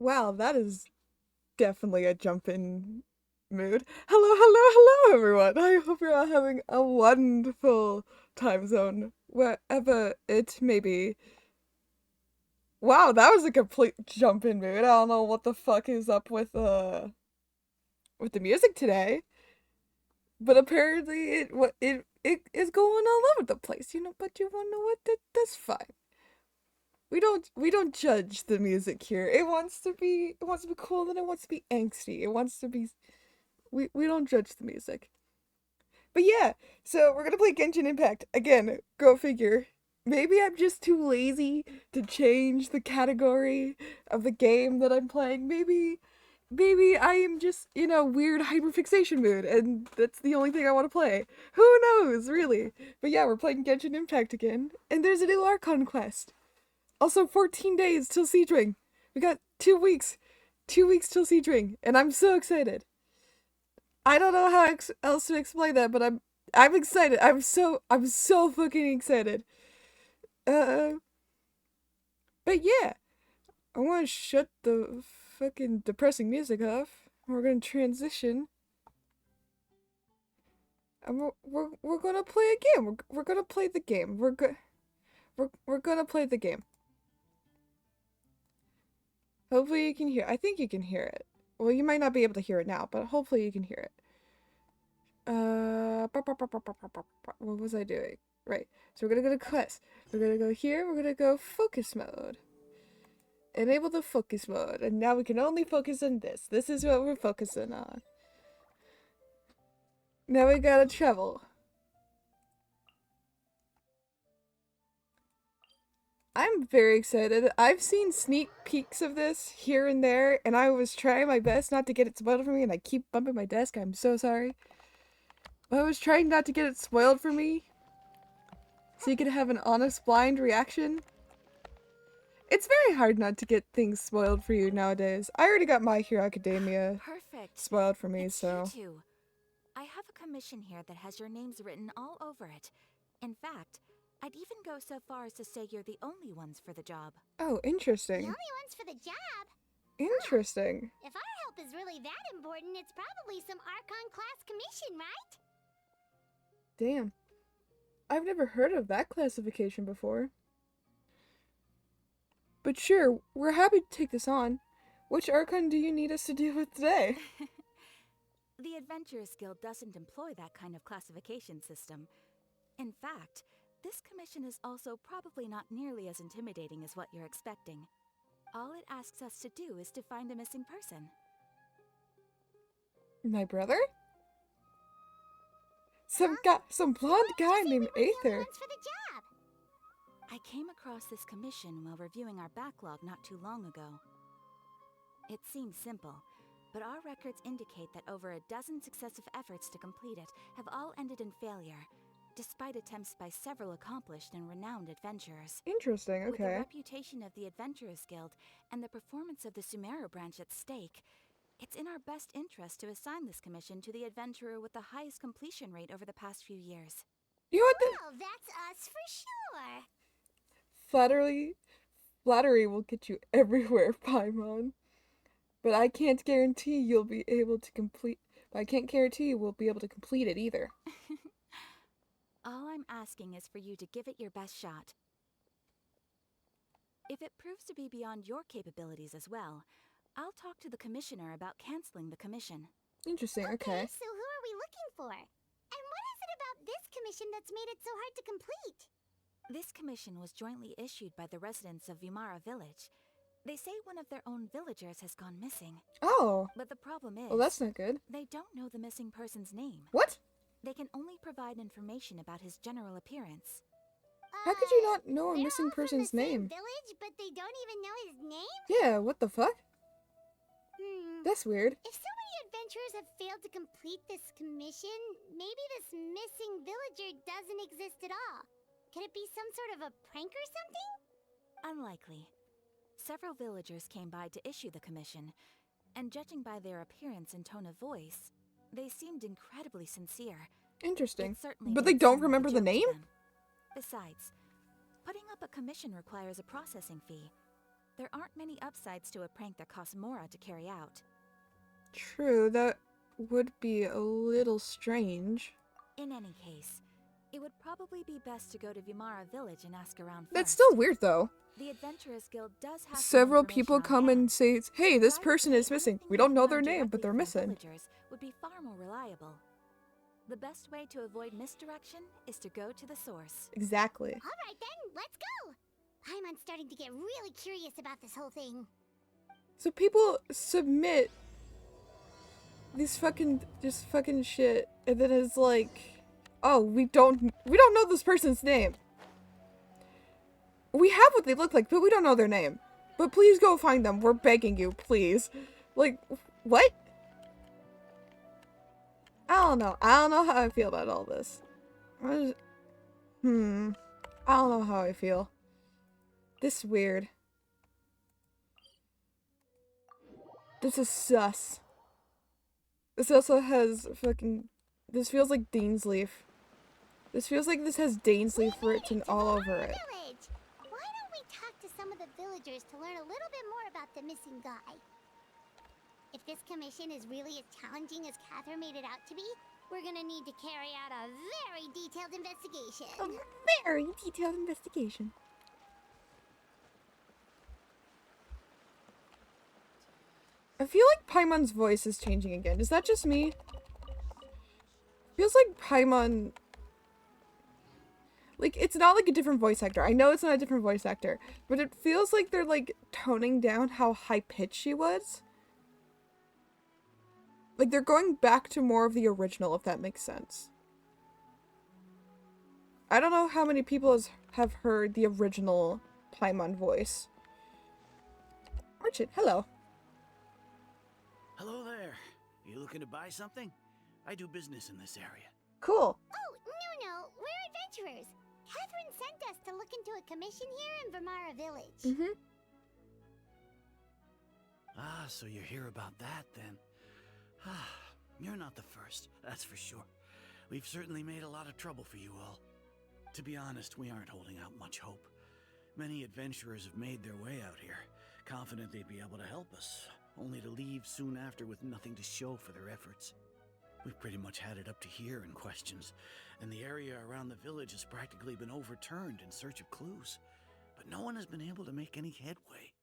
Wow, that is definitely a jump in mood. Hello, hello, hello, everyone. I hope you're all having a wonderful time zone, wherever it may be. Wow, that was a complete jump in mood. I don't know what the fuck is up with the music today, but apparently it is going all over the place, you know. But you wanna know what? That's fine. We don't judge the music here. It wants to be cool and it wants to be angsty. It wants to be we don't judge the music. But yeah, so we're gonna play Genshin Impact. Again, go figure. Maybe I'm just too lazy to change the category of the game that I'm playing. Maybe I am just in a weird hyperfixation mood and that's the only thing I want to play. Who knows, really? But yeah, we're playing Genshin Impact again, and there's a new Archon quest. Also, 14 days till Siege Ring. We got 2 weeks. 2 weeks till Siege Ring, and I'm so excited. I don't know how else to explain that, but I'm excited. I'm so fucking excited. Uh, but yeah, I want to shut the fucking depressing music off. We're gonna transition, and we're gonna play a game. We're gonna play the game. We're gonna play the game. Hopefully you can hear. I think you can hear it. Well, you might not be able to hear it now, but hopefully you can hear it. What was I doing? Right. So we're gonna go to quest. We're gonna go here. We're gonna go focus mode. Enable the focus mode, and now we can only focus on this. This is what we're focusing on. Now we gotta travel. I'm very excited. I've seen sneak peeks of this here and there, and I was trying my best not to get it spoiled for me, and I keep bumping my desk. I'm so sorry. I was trying not to get it spoiled for me, so you could have an honest, blind reaction. It's very hard not to get things spoiled for you nowadays. I already got My Hero Academia Perfect. spoiled for me, It's so. you two. I have a commission here that has your names written all over it. In fact, I'd even go so far as to say you're the only ones for the job. Oh, The interesting. only ones for the job? Interesting. If our help is really that important, it's probably some Archon class commission, right? Damn. I've never heard of that classification before. But sure, we're happy to take this on. Which Archon do you need us to deal with today? The Adventurers Guild doesn't employ that kind of classification system. In fact, this commission is also probably not nearly as intimidating as what you're expecting. All it asks us to do is to find a missing person. My brother? Some blonde guy named Aether. For the job. I came across this commission while reviewing our backlog not too long ago. It seems simple, but our records indicate that over a dozen successive efforts to complete it have all ended in failure, despite attempts by several accomplished and renowned adventurers. Interesting, With the okay. reputation of the Adventurers Guild and the performance of the Sumeru branch at stake, it's in our best interest to assign this commission to the adventurer with the highest completion rate over the past few years. You know what? Well, that's us for sure. Flattery will get you everywhere, Paimon. But I can't guarantee you'll be able to complete. But I can't guarantee you will be able to complete it either. All I'm asking is for you to give it your best shot. If it proves to be beyond your capabilities as well, I'll talk to the commissioner about canceling the commission. Interesting, okay. So who are we looking for? And what is it about this commission that's made it so hard to complete? This commission was jointly issued by the residents of Vimara Village. They say one of their own villagers has gone missing. Oh. But the problem is, Well, that's not good. they don't know the missing person's name. What? They can only provide information about his general appearance. How could you not know a They're missing all from person's the same name? village, but they don't even know his name? Yeah, what the fuck? Hmm. That's weird. If so many adventurers have failed to complete this commission, maybe this missing villager doesn't exist at all. Could it be some sort of a prank or something? Unlikely. Several villagers came by to issue the commission, and judging by their appearance and tone of voice, they seemed incredibly sincere. Interesting. It certainly But they didn't don't seem like a remember the joke to name? them. Besides, putting up a commission requires a processing fee. there aren't many upsides to a prank that costs Mora to carry out. True, that would be a little strange. In any case, it would probably be best to go to Vimara village and ask around first. That's still weird, though. The Adventurers Guild does have Several some people information on come hand. and say, hey, this But I would person say is missing. anything We you don't can know learn their name, but directly they're from missing. Villagers would be far more reliable. The best way to avoid misdirection is to go to the source. Exactly. Alright then, let's go! I'm starting to get really curious about this whole thing. So people submit these fucking shit, and then it's like, oh, we don't know this person's name. We have what they look like, but we don't know their name. But please go find them. We're begging you, please. Like, what? I don't know. I don't know how I feel about all this. I don't know how I feel. This is weird. This is sus. This also has fucking... This feels like Dainsleif. This feels like this has Dainsleif written all over it. Village. Why don't we talk to some of the villagers to learn a little bit more about the missing guy? If this commission is really as challenging as Catherine made it out to be, we're gonna need to carry out a very detailed investigation. A very detailed investigation. I feel like Paimon's voice is changing again. Is that just me? Feels like Paimon... Like, it's not like a different voice actor. I know it's not a different voice actor. But it feels like they're, like, toning down how high-pitched she was. Like, they're going back to more of the original, if that makes sense. I don't know how many people have heard the original Paimon voice. Merchant, hello. Hello there. You looking to buy something? I do business in this area. Cool. Oh, no, we're adventurers. Catherine sent us to look into a commission here in Vimara village. Mm-hmm. Ah, so you're here about that then. Ah, you're not the first, that's for sure. We've certainly made a lot of trouble for you all. To be honest, we aren't holding out much hope. Many adventurers have made their way out here, confident they'd be able to help us, only to leave soon after with nothing to show for their efforts. We've pretty much had it up to here in questions, and the area around the village has practically been overturned in search of clues. But no one has been able to make any headway.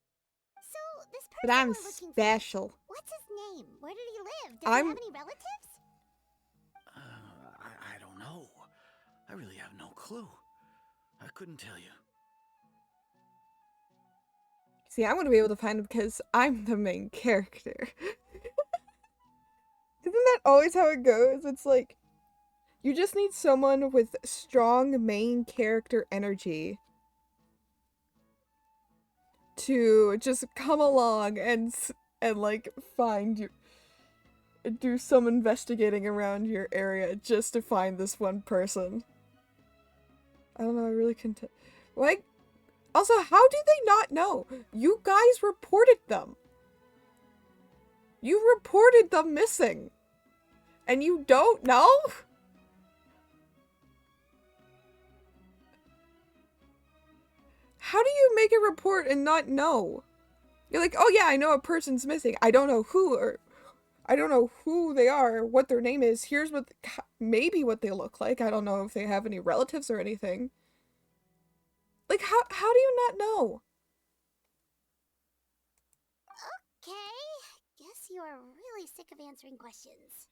So, this person But I'm we're looking special. for, what's his name? Where did he live? Does he have any relatives? I don't know. I really have no clue. I couldn't tell you. See, I'm gonna be able to find him because I'm the main character. Isn't that always how it goes? It's like, you just need someone with strong main character energy to just come along and like find you, do some investigating around your area just to find this one person. I don't know, I really couldn't like, also, how do they not know? You guys reported them. You reported them missing. And you don't know? How do you make a report and not know? You're like, oh yeah, I know a person's missing. I don't know who, or I don't know who they are, what their name is. Here's what, maybe what they look like. I don't know if they have any relatives or anything. Like, how do you not know? Okay, guess you are really sick of answering questions.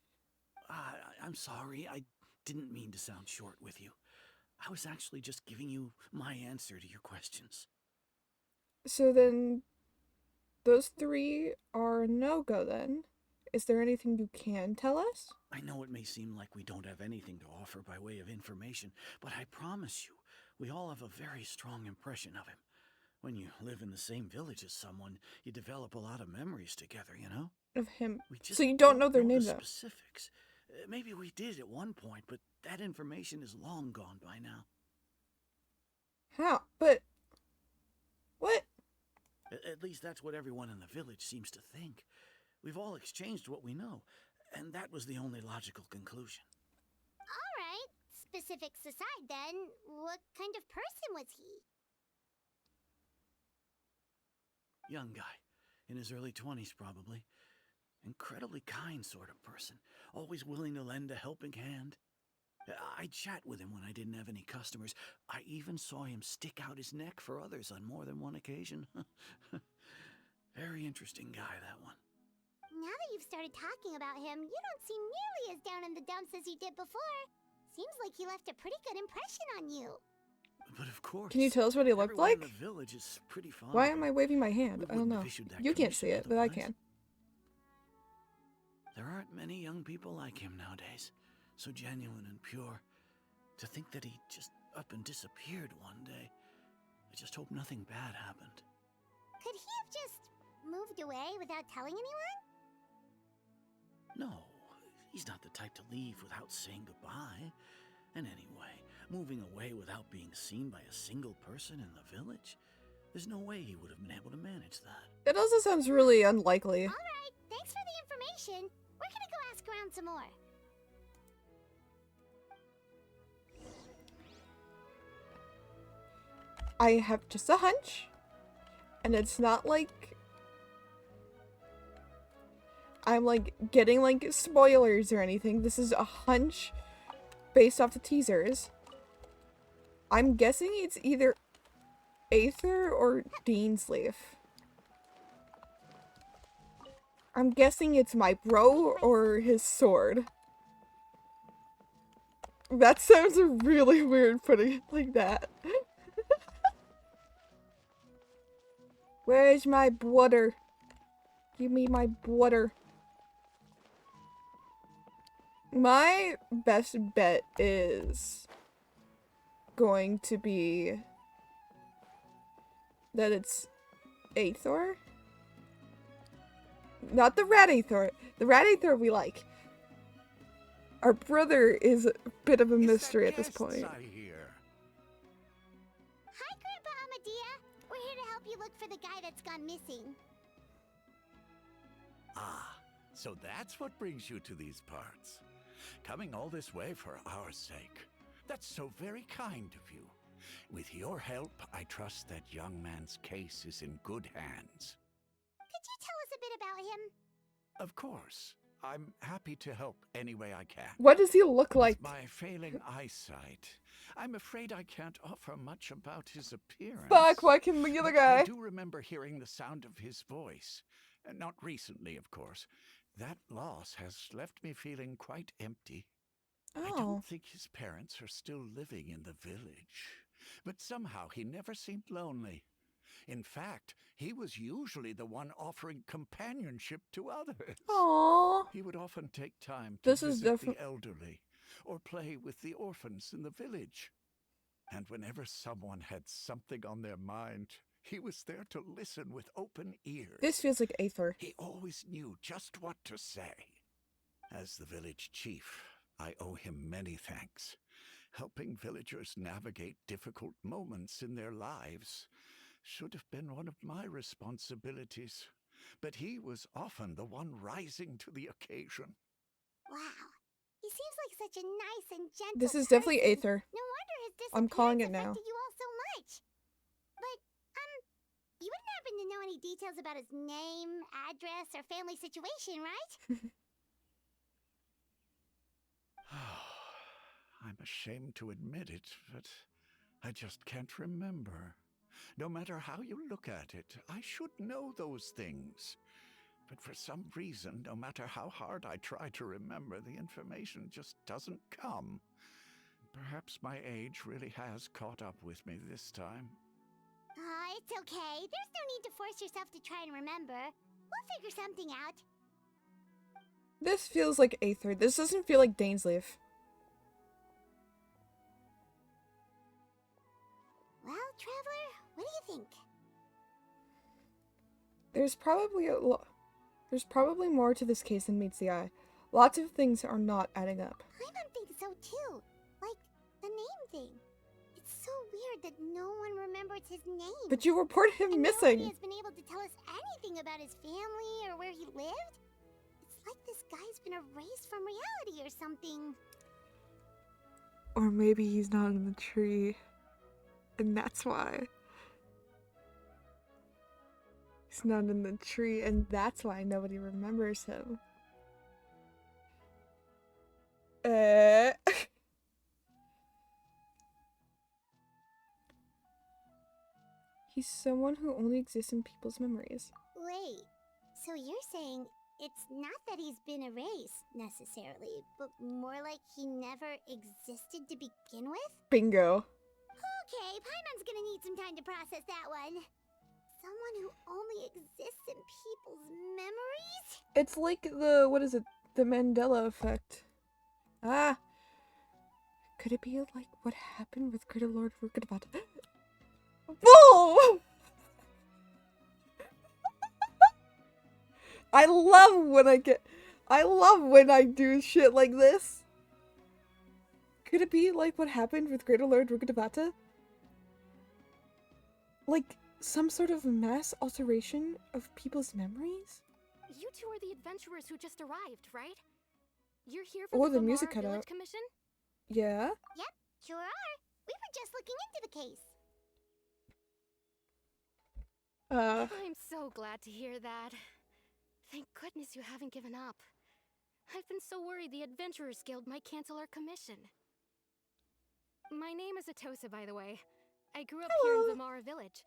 I'm sorry. I didn't mean to sound short with you. I was actually just giving you my answer to your questions. So then, those three are a no-go then. Is there anything you can tell us? I know it may seem like we don't have anything to offer by way of information, but I promise you, we all have a very strong impression of him. When you live in the same village as someone, you develop a lot of memories together, you know? Of him. We just So you don't know their name the though? specifics. Maybe we did at one point, but that information is long gone by now. How? But... What? At least that's what everyone in the village seems to think. We've all exchanged what we know, and that was the only logical conclusion. Alright, specifics aside then, what kind of person was he? Young guy, in his early 20s probably. Incredibly kind sort of person, always willing to lend a helping hand. I'd chat with him when I didn't have any customers. I even saw him stick out his neck for others on more than one occasion. Very interesting guy, that one. Now that you've started talking about him, you don't seem nearly as down in the dumps as you did before. Seems like he left a pretty good impression on you. But of course. Can you tell us what he looked everyone like? in the village is pretty fond Why of am him. I waving my hand? We I don't wouldn't know. have issued that You can't see commission it, but I otherwise. can. There aren't many young people like him nowadays. So genuine and pure. To think that he just up and disappeared one day. I just hope nothing bad happened. Could he have just moved away without telling anyone? No, he's not the type to leave without saying goodbye. And anyway, moving away without being seen by a single person in the village? There's no way he would have been able to manage that. It also sounds really unlikely. Alright, thanks for the information. We're gonna go ask around some more. I have just a hunch. And it's not like I'm like getting like spoilers or anything. This is a hunch based off the teasers. I'm guessing it's either Aether or Deansleaf. I'm guessing it's my bro or his sword. That sounds really weird putting it like that. Where's my butter? Give me my butter. My best bet is going to be that it's Aether. Not the rat Aether. The rat Aether we like. Our brother is a bit of a mystery at this point. Hi, Grandpa Amadea. We're here to help you look for the guy that's gone missing. Ah, so that's what brings you to these parts. Coming all this way for our sake. That's so very kind of you. With your help, I trust that young man's case is in good hands. Could you tell us a bit about him? Of course. I'm happy to help any way I can. What does he look like? With my failing eyesight, I'm afraid I can't offer much about his appearance. Fuck, why can the other But I guy? do remember hearing the sound of his voice. Not recently, of course. That loss has left me feeling quite empty. I Oh. don't think his parents are still living in the village. But somehow he never seemed lonely. In fact, he was usually the one offering companionship to others. Aww. He would often take time to This is visit different. the elderly or play with the orphans in the village. And whenever someone had something on their mind, he was there to listen with open ears. This feels like Aether. He always knew just what to say. As the village chief, I owe him many thanks. Helping villagers navigate difficult moments in their lives should have been one of my responsibilities. But he was often the one rising to the occasion. Wow. He seems like such a nice and gentle This is definitely person. Aether. No wonder his I'm calling it disappearance now. affected you all so much. But, you wouldn't happen to know any details about his name, address, or family situation, right? I'm ashamed to admit it, but I just can't remember. No matter how you look at it, I should know those things. But for some reason, no matter how hard I try to remember, the information just doesn't come. Perhaps my age really has caught up with me this time. It's okay. There's no need to force yourself to try and remember. We'll figure something out. This feels like Aether. This doesn't feel like Dainsleif. Well, Traveler, what do you think? There's probably more to this case than meets the eye. Lots of things are not adding up. I'm thinking so too. Like, the name thing. It's so weird that no one remembers his name. But you reported him and missing. nobody has been able to tell us anything about his family or where he lived. It's like this guy's been erased from reality or something. Or maybe he's not in the tree. And that's why. He's not in the tree, and that's why nobody remembers him. He's someone who only exists in people's memories. Wait, so you're saying it's not that he's been erased, necessarily, but more like he never existed to begin with? Bingo. Okay, Paimon's gonna need some time to process that one. Someone who only exists in people's memories? It's like what is it? The Mandela effect. Ah. Could it be like what happened with Greater Lord Rukadabata? Whoa! I love when I do shit like this. Could it be like what happened with Greater Lord Rukadabata? Like some sort of mass alteration of people's memories? You two are the adventurers who just arrived, right? You're here for Or the the music Vamara cut Village out. Commission? Yeah? Yep, sure are. We were just looking into the case. I'm so glad to hear that. Thank goodness you haven't given up. I've been so worried the Adventurers Guild might cancel our commission. My name is Atosa, by the way. I grew up here in Vamara Village.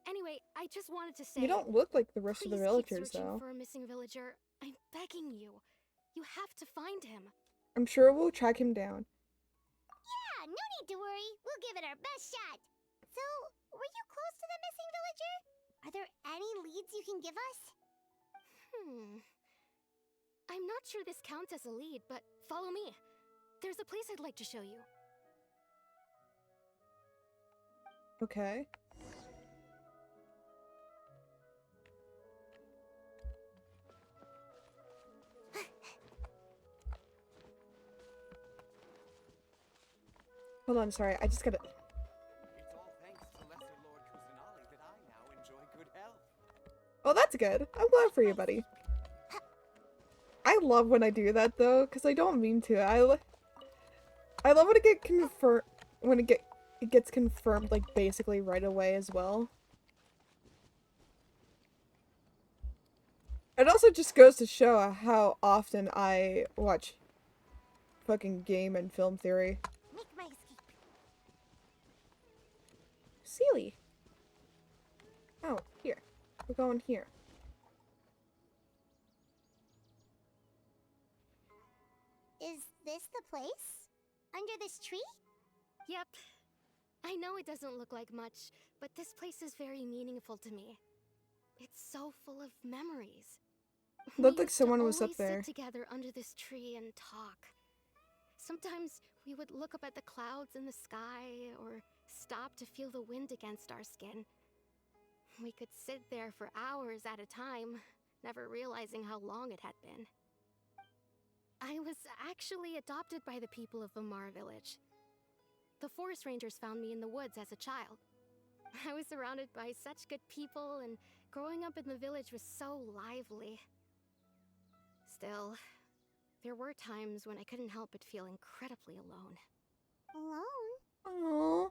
Anyway, I just wanted to say... You don't look like the rest of the please villagers, keep searching though. for a missing villager. I'm begging you. You have to find him. I'm sure we'll track him down. Yeah, no need to worry. We'll give it our best shot. So, were you close to the missing villager? Are there any leads you can give us? I'm not sure this counts as a lead, but follow me. There's a place I'd like to show you. Okay. Hold on, sorry, I just gotta... It's all thanks to Lesser Lord Kusanali that I now enjoy good health. Oh, that's good. I'm glad for you, buddy. I love when I do that, though, because I don't mean to. I love when it gets confirmed, like, basically right away as well. It also just goes to show how often I watch fucking game and film theory. Make my escape. Sealy. Oh, here. We're going here. Is this the place? Under this tree? Yep. I know it doesn't look like much, but this place is very meaningful to me. It's so full of memories. Looked We like used someone to was up always there. sit together under this tree and talk. Sometimes we would look up at the clouds in the sky or stop to feel the wind against our skin. We could sit there for hours at a time, never realizing how long it had been. I was actually adopted by the people of Vamara Village. The forest rangers found me in the woods as a child. I was surrounded by such good people, and growing up in the village was so lively. Still, there were times when I couldn't help but feel incredibly alone. Alone? Aww.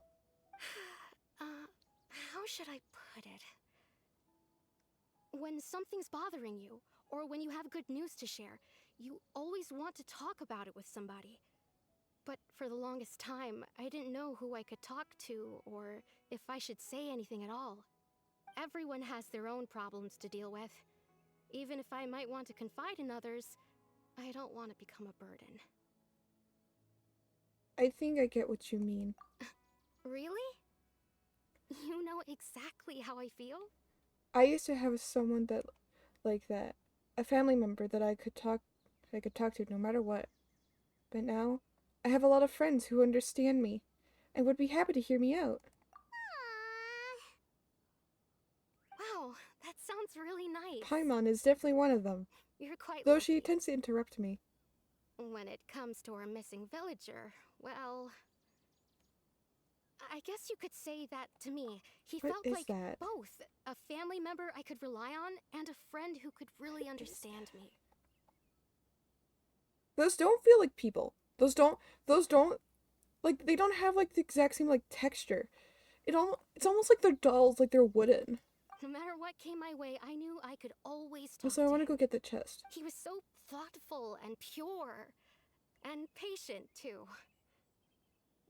How should I put it? When something's bothering you, or when you have good news to share, you always want to talk about it with somebody. But for the longest time, I didn't know who I could talk to, or if I should say anything at all. Everyone has their own problems to deal with. Even if I might want to confide in others, I don't want to become a burden. I think I get what you mean. Really? You know exactly how I feel? I used to have someone that, like that, a family member that I could talk to no matter what. But now, I have a lot of friends who understand me, and would be happy to hear me out. Wow, that sounds really nice. Paimon is definitely one of them, You're quite though lucky. she tends to interrupt me. When it comes to our missing villager, well... I guess you could say that to me. He What felt is like that? both. A family member I could rely on, and a friend who could really understand me. Those don't feel like people. Those don't, like, they don't have, like, the exact same, like, texture. It's almost like they're dolls, like they're wooden. No matter what came my way, I knew I could always talk So I to want to him. go get the chest. He was so thoughtful and pure. And patient, too.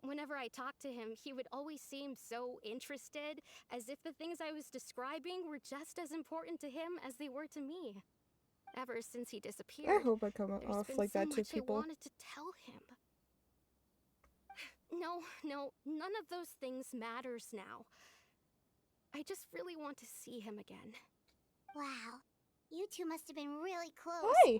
Whenever I talked to him, he would always seem so interested, as if the things I was describing were just as important to him as they were to me. Ever since he I disappeared, hope I come there's off been like so that to much I people. wanted to tell him. No, none of those things matters now. I just really want to see him again. Wow. You two must have been really close. Hi!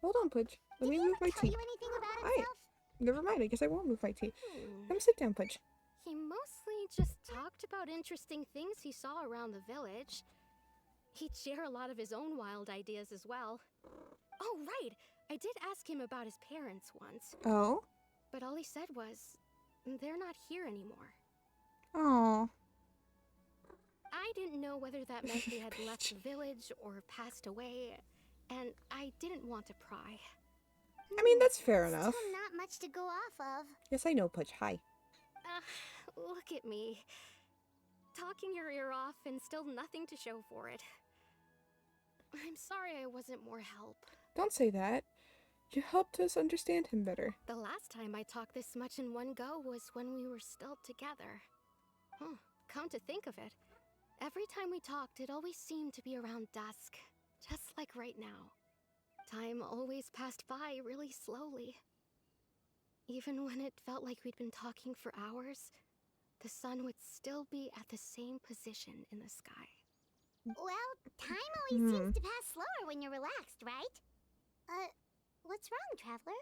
Hold on, Pudge. Let Did me he move ever my tell tea. you anything about Hi. himself? Never mind, I guess I won't move my tea. Hmm. Come sit down, Pudge. He mostly just talked about interesting things he saw around the village. He'd share a lot of his own wild ideas as well. Oh, right! I did ask him about his parents once, Oh? but all he said was, they're not here anymore. Aw. I didn't know whether that meant they had left the village or passed away, and I didn't want to pry. I mean, that's fair enough. Still not much to go off of. Yes, I know, Pudge. Hi. Look at me. Talking your ear off and still nothing to show for it. I'm sorry I wasn't more help. Don't say that. You helped us understand him better. The last time I talked this much in one go was when we were still together. Come to think of it, every time we talked, it always seemed to be around dusk, just like right now. Time always passed by really slowly. Even when it felt like we'd been talking for hours, the sun would still be at the same position in the sky. Well, time always seems to pass slower when you're relaxed, right? What's wrong, Traveler?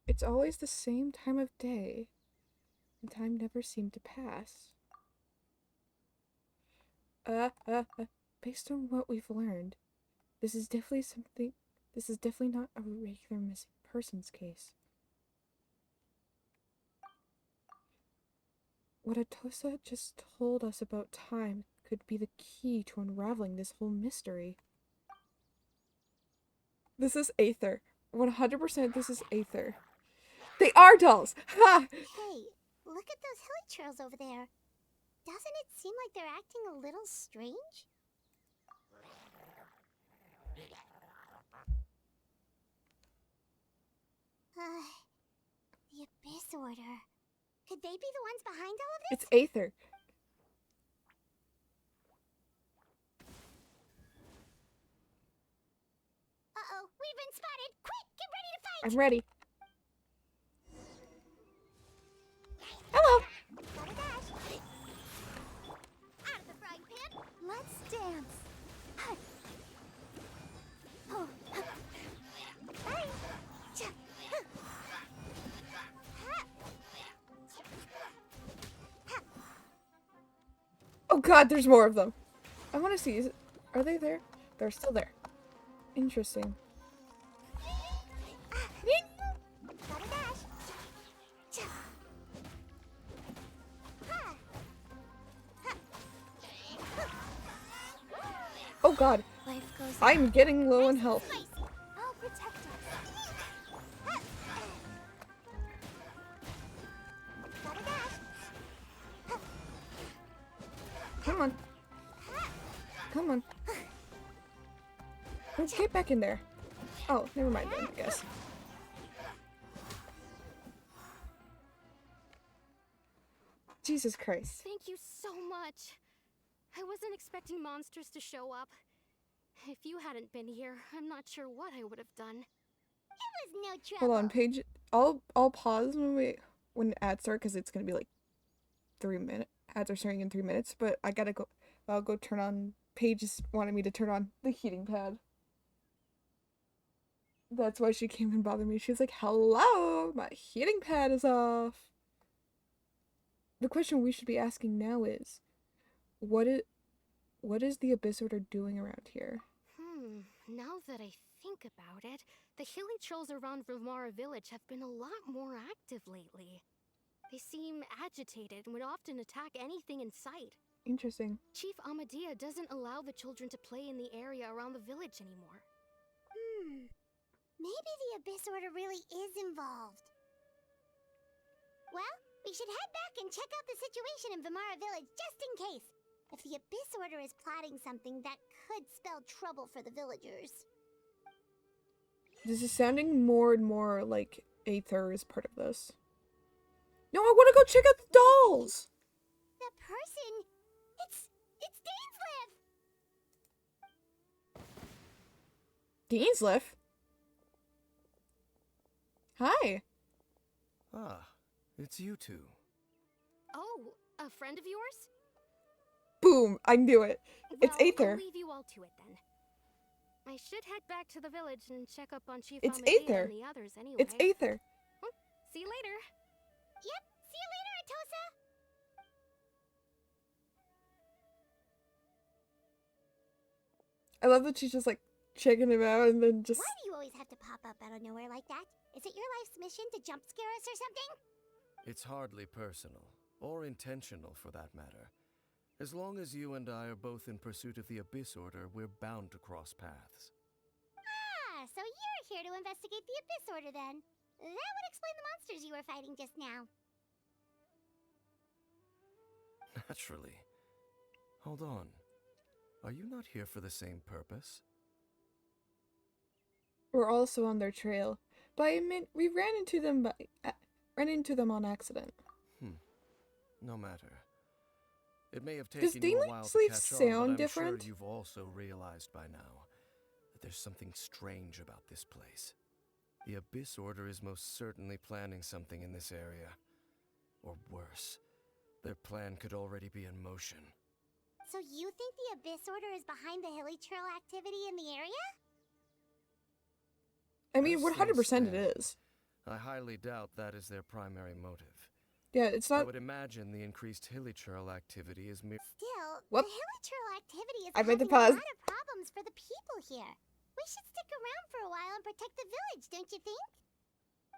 It's always the same time of day, and time never seemed to pass. Based on what we've learned, this is definitely not a regular missing persons case. What Atosa just told us about time could be the key to unraveling this whole mystery. This is Aether. 100% this is Aether. They are dolls! Ha! Hey, look at those hilly trails over there. Doesn't it seem like they're acting a little strange? The Abyss Order. Could they be the ones behind all of this? It's Aether. Uh-oh, we've been spotted! Quick, get ready to fight! I'm ready. Hello! Gotta dash. Out of the frying pan. Let's dance. Oh. Hey. Oh god, there's more of them. I want to see. Are they there? They're still there. Interesting. Gotta dash. Oh god, Life goes I'm getting low in health. spicy. I'll protect us. Gotta dash. Come on. Come on. Let's get back in there. Oh, never mind then, I guess. Jesus Christ. Thank you so much. I wasn't expecting monsters to show up. If you hadn't been here, I'm not sure what I would have done. It was no trouble. Hold on, Paige. I'll pause when ads start because it's gonna be like 3 minutes. Ads are starting in 3 minutes, but I gotta go. I'll go turn on. Paige just wanted me to turn on the heating pad. That's why she came and bothered me. She was like, "Hello, my heating pad is off." The question we should be asking now is, what is the Abyss Order doing around here? Now that I think about it, the hilly trolls around Vilmara village have been a lot more active lately. They seem agitated and would often attack anything in sight. Interesting. Chief Amadea doesn't allow the children to play in the area around the village anymore. Maybe the Abyss Order really is involved. Well, we should head back and check out the situation in Vimara Village just in case. if the Abyss Order is plotting something that could spell trouble for the villagers. This is sounding more and more like Aether is part of this. No, I want to go check out the dolls! The person... It's Dainsleif! Dainsleif? Hi. Ah, it's you two. Oh, a friend of yours? Boom, I knew it. It's Well, Aether. I'll leave you all to it then. I should head back to the village and check up on Chief It's Amadea Aether. and the others anyway. It's Aether. See you later. Yep, see you later, Atosa! I love that she's just like checking him out and then just... Why do you always have to pop up out of nowhere like that? Is it your life's mission to jump scare us or something? It's hardly personal, or intentional for that matter. As long as you and I are both in pursuit of the Abyss Order, we're bound to cross paths. Ah, so you're here to investigate the Abyss Order then. That would explain the monsters you were fighting just now. Naturally. Hold on. Are you not here for the same purpose? We're also on their trail. But I admit, we ran into them on accident. No matter. It may have Does taken you a while to Dainsleif catch on, sound but I'm different? sure you've also realized by now that there's something strange about this place. The Abyss Order is most certainly planning something in this area. Or worse, their plan could already be in motion. So you think the Abyss Order is behind the hilly trail activity in the area? I mean, As 100% things stand, it is. I highly doubt that is their primary motive. Yeah, it's I not... would imagine the increased hilly trail activity is mere. Still, Whoop. the hilly trail activity is I made the causing a pause. lot of problems for the people here. We should stick around for a while and protect the village, don't you think?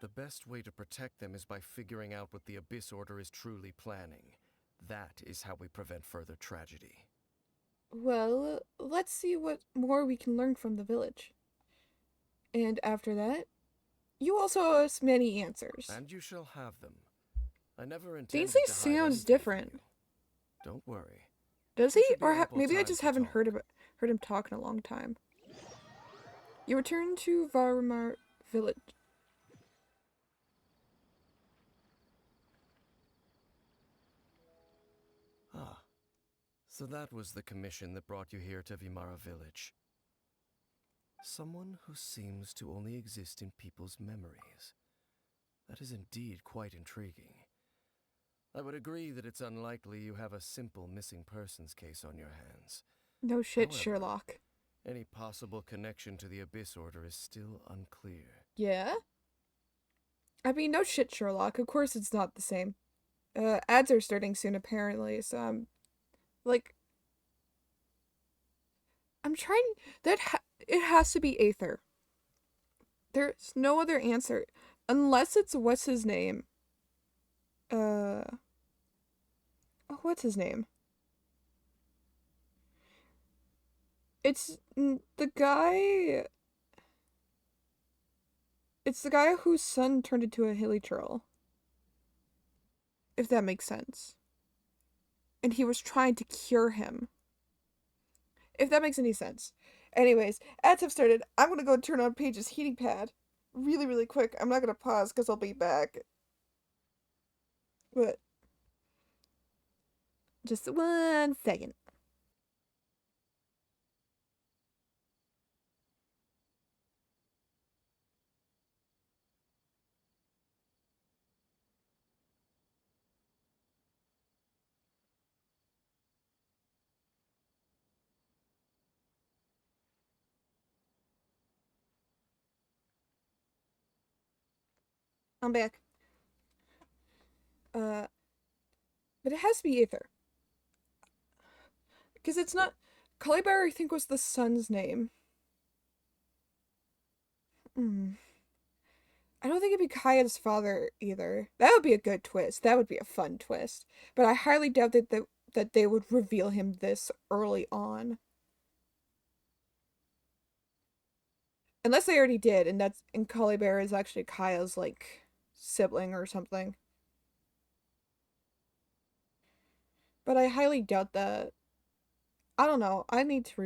The best way to protect them is by figuring out what the Abyss Order is truly planning. That is how we prevent further tragedy. Well, let's see what more we can learn from the village. And after that, you also owe us many answers. And you shall have them. I never intended Dainsleif to hide sounds anything from different. you. Don't worry. Does There he? should be Or ample maybe I time just to haven't talk. heard him talk in a long time. You return to Varmar village. Ah, so that was the commission that brought you here to Vimara village. Someone who seems to only exist in people's memories. That is indeed quite intriguing. I would agree that it's unlikely you have a simple missing persons case on your hands. No shit, However, Sherlock. Any possible connection to the Abyss Order is still unclear. Yeah? I mean, no shit, Sherlock. Of course it's not the same. Ads are starting soon, apparently, so I'm... Like... I'm trying... It has to be Aether. There's no other answer. Unless it's... What's his name? Oh, what's his name? It's the guy... It's the guy whose son turned into a hilly troll. If that makes sense. And he was trying to cure him. If that makes any sense. Anyways, ads have started. I'm gonna go turn on Paige's heating pad. Really, really quick. I'm not gonna pause because I'll be back. But... Just 1 second. I'm back. But it has to be Aether. Because it's not... Calibar, I think, was the son's name. I don't think it'd be Kaya's father either. That would be a good twist. That would be a fun twist. But I highly doubt that they would reveal him this early on. Unless they already did, and Calibar is actually Kaya's, like, sibling or something. But I highly doubt that. I don't know. I need to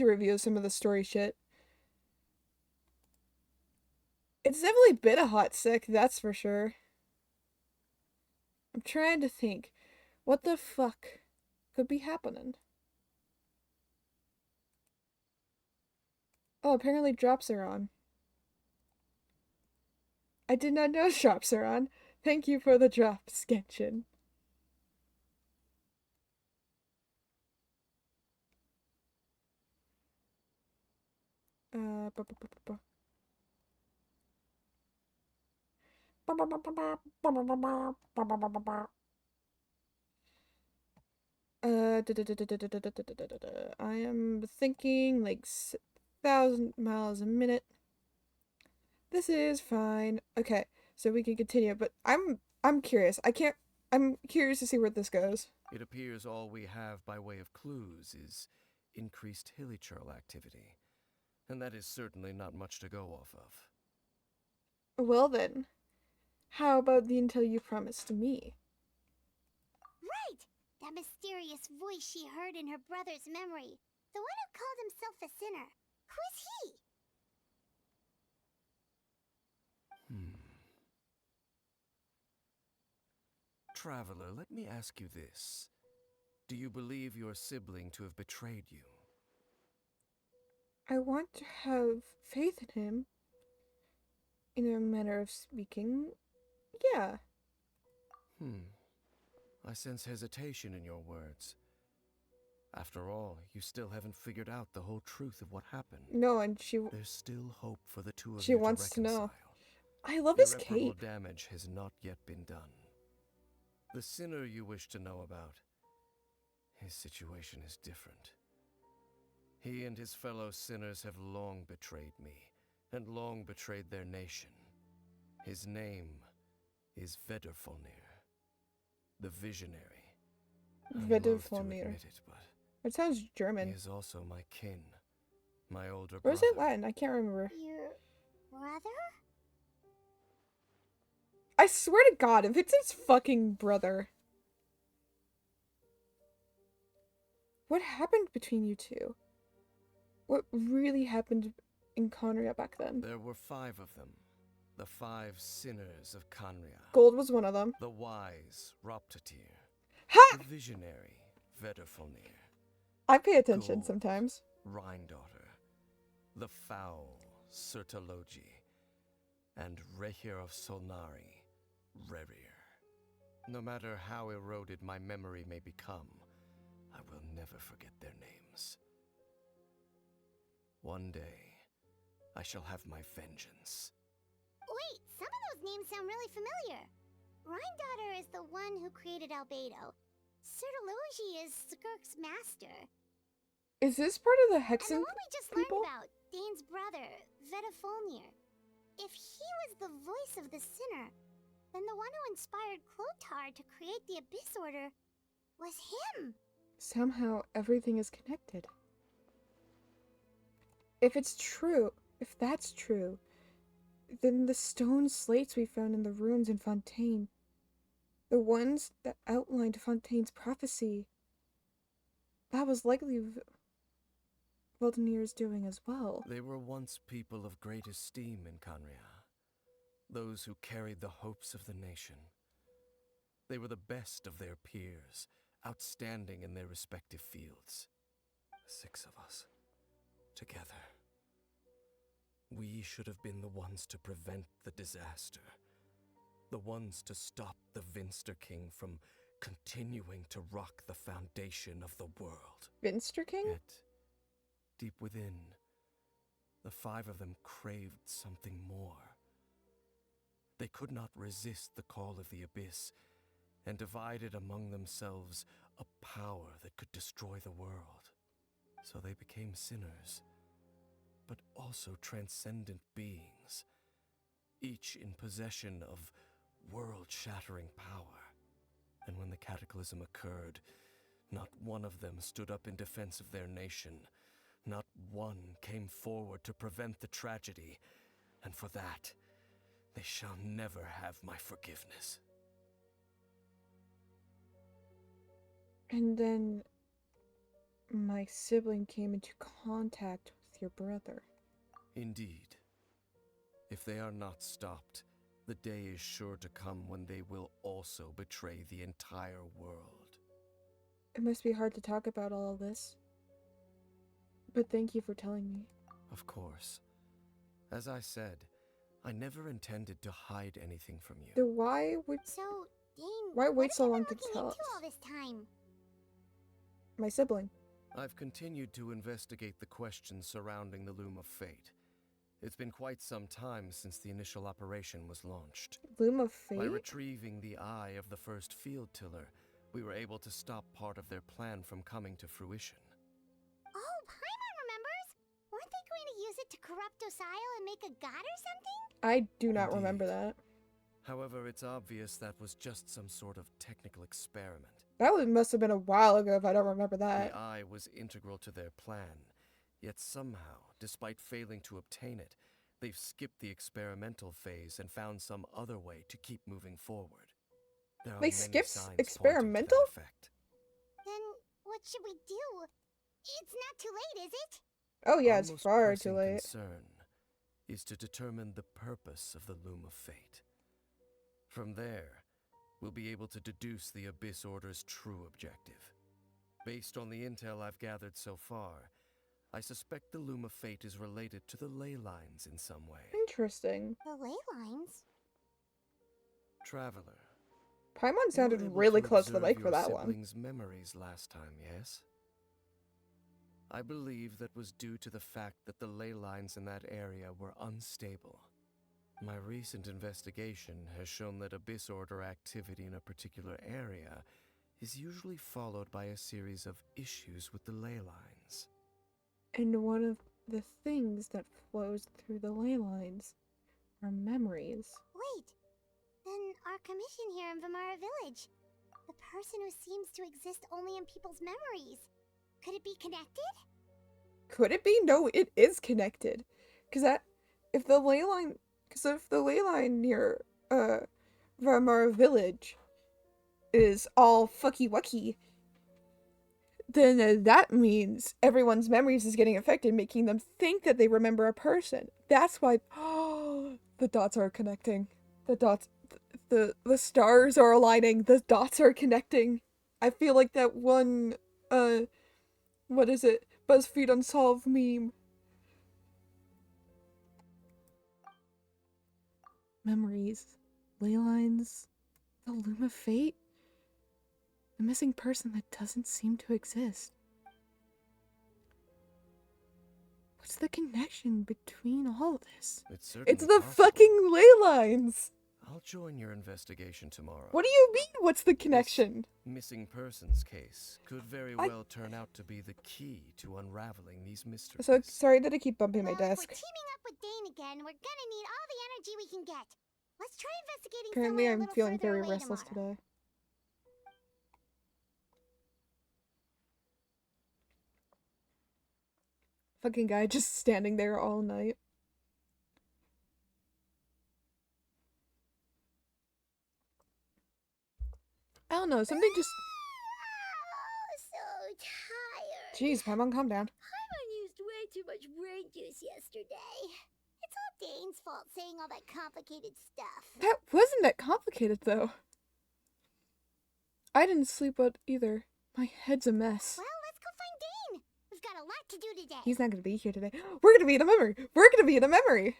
review some of the story shit. It's definitely been a hot sec, that's for sure. I'm trying to think. What the fuck could be happening? Oh, apparently drops are on. I did not know drops are on. Thank you for the drops, Genshin. Uh, bu- bu- bu- bu- bu- I am thinking like 1,000 miles a minute. This is fine. Okay, so we can continue, but I'm curious. I'm curious to see where this goes. It appears all we have by way of clues is increased hilichurl activity, and that is certainly not much to go off of. Well then, how about the intel you promised me? Right! That mysterious voice she heard in her brother's memory. The one who called himself a sinner. Who is he? Traveler, let me ask you this. Do you believe your sibling to have betrayed you? I want to have faith in him. In a manner of speaking, yeah. I sense hesitation in your words. After all, you still haven't figured out the whole truth of what happened. No, and There's still hope for the two of she you to wants to reconcile. know. I love his Irreparable cape. damage has not yet been done. The sinner you wish to know about, his situation is different. He and his fellow sinners have long betrayed me, and long betrayed their nation. His name is Vedderfolnir, the Visionary. I'm loath to Vedderfolnir. admit it, but It sounds he German. is also my kin, my older Or is brother. it Latin? I can't remember. Your brother? I swear to God, if it's his fucking brother. What happened between you two? What really happened in Conria back then? There were 5 of them, the 5 sinners of Canria. Gold was one of them. The wise Roptatir, Ha! the visionary Vedderfolnir, I pay attention Gold. sometimes. Rhindaughter, the foul Sertologi, and Rehir of Solnari, Rerir. No matter how eroded my memory may become, I will never forget their names. One day, I shall have my vengeance. Wait, some of those names sound really familiar. Rhindaughter is the one who created Albedo. Sertologi is Skirk's master. Is this part of the And the Hexen one we just people? learned about, Dane's brother, Vedderfolnir. If he was the voice of the sinner, then the one who inspired Clotar to create the Abyss Order was him. Somehow everything is connected. If that's true, then the stone slates we found in the ruins in Fontaine, the ones that outlined Fontaine's prophecy, that was likely Voldenir's doing as well. They were once people of great esteem in Canria, those who carried the hopes of the nation. They were the best of their peers, outstanding in their respective fields. 6 of us, together. We should have been the ones to prevent the disaster. The ones to stop the Vinster King from continuing to rock the foundation of the world. Vinster King? Yet, deep within, the 5 of them craved something more. They could not resist the call of the Abyss, and divided among themselves a power that could destroy the world. So they became sinners, but also transcendent beings, each in possession of world-shattering power. And when the cataclysm occurred, not one of them stood up in defense of their nation. Not one came forward to prevent the tragedy, and for that, they shall never have my forgiveness. And then my sibling came into contact with your brother. Indeed. If they are not stopped, the day is sure to come when they will also betray the entire world. It must be hard to talk about all of this. But thank you for telling me. Of course. As I said, I never intended to hide anything from you. Then why would So, Dane, Why what wait have so you long been to looking tell into us? all this time? My sibling? I've continued to investigate the questions surrounding the Loom of Fate. It's been quite some time since the initial operation was launched. Loom of By Fate? retrieving the eye of the first field tiller, we were able to stop part of their plan from coming to fruition. Oh, Paimon remembers! Weren't they going to use it to corrupt Osile and make a god or something? I do not remember Indeed. that. However, it's obvious that was just some sort of technical experiment. Must have been a while ago if I don't remember that. The eye was integral to their plan, yet somehow, despite failing to obtain it, they've skipped the experimental phase and found some other way to keep moving forward. There are They many skipped signs experimental? pointing to that effect. Then, what should we do? It's not too late, is it? Oh yeah, Our it's most far pressing too late. concern is to determine the purpose of the Loom of Fate. From there, we'll be able to deduce the Abyss Order's true objective. Based on the intel I've gathered so far, I suspect the Loom of Fate is related to the ley lines in some way. Interesting. The ley lines? Traveler, Paimon you were sounded able really to close to the observe mic for your that one. siblings' memories last time, yes? I believe that was due to the fact that the ley lines in that area were unstable. My recent investigation has shown that Abyss Order activity in a particular area is usually followed by a series of issues with the ley lines. And one of the things that flows through the ley lines are memories. Wait, then our commission here in Vimara Village. The person who seems to exist only in people's memories. Could it be connected? Could it be? No, it is connected. If the ley line near Varmar Village is all fucky wucky, then that means everyone's memories is getting affected, making them think that they remember a person. That's why the dots are connecting. The stars are aligning. The dots are connecting. I feel like that one what is it? BuzzFeed Unsolved meme. Memories, ley lines, the Loom of Fate, the missing person that doesn't seem to exist. What's the connection between all of this? It's certainly It's the possible. fucking ley lines! I'll join your investigation tomorrow. What do you mean, what's the connection? Missing persons case could very I- well turn out to be the key to unraveling these mysteries. So sorry that I keep bumping my Well, if desk. we're teaming up with Dane again, we're gonna need all the energy we can get. Let's try investigating Apparently somewhere a I'm little feeling further very away restless tomorrow. today. Fucking guy just standing there all night. I don't know, something just... Oh, so tired. Jeez, Paimon, calm down. Paimon used way too much brain juice yesterday. It's all Dane's fault saying all that complicated stuff. That wasn't that complicated, though. I didn't sleep well either. My head's a mess. Well, let's go find Dane. We've got a lot to do today. He's not gonna be here today. We're gonna be in a memory! We're gonna be in a memory!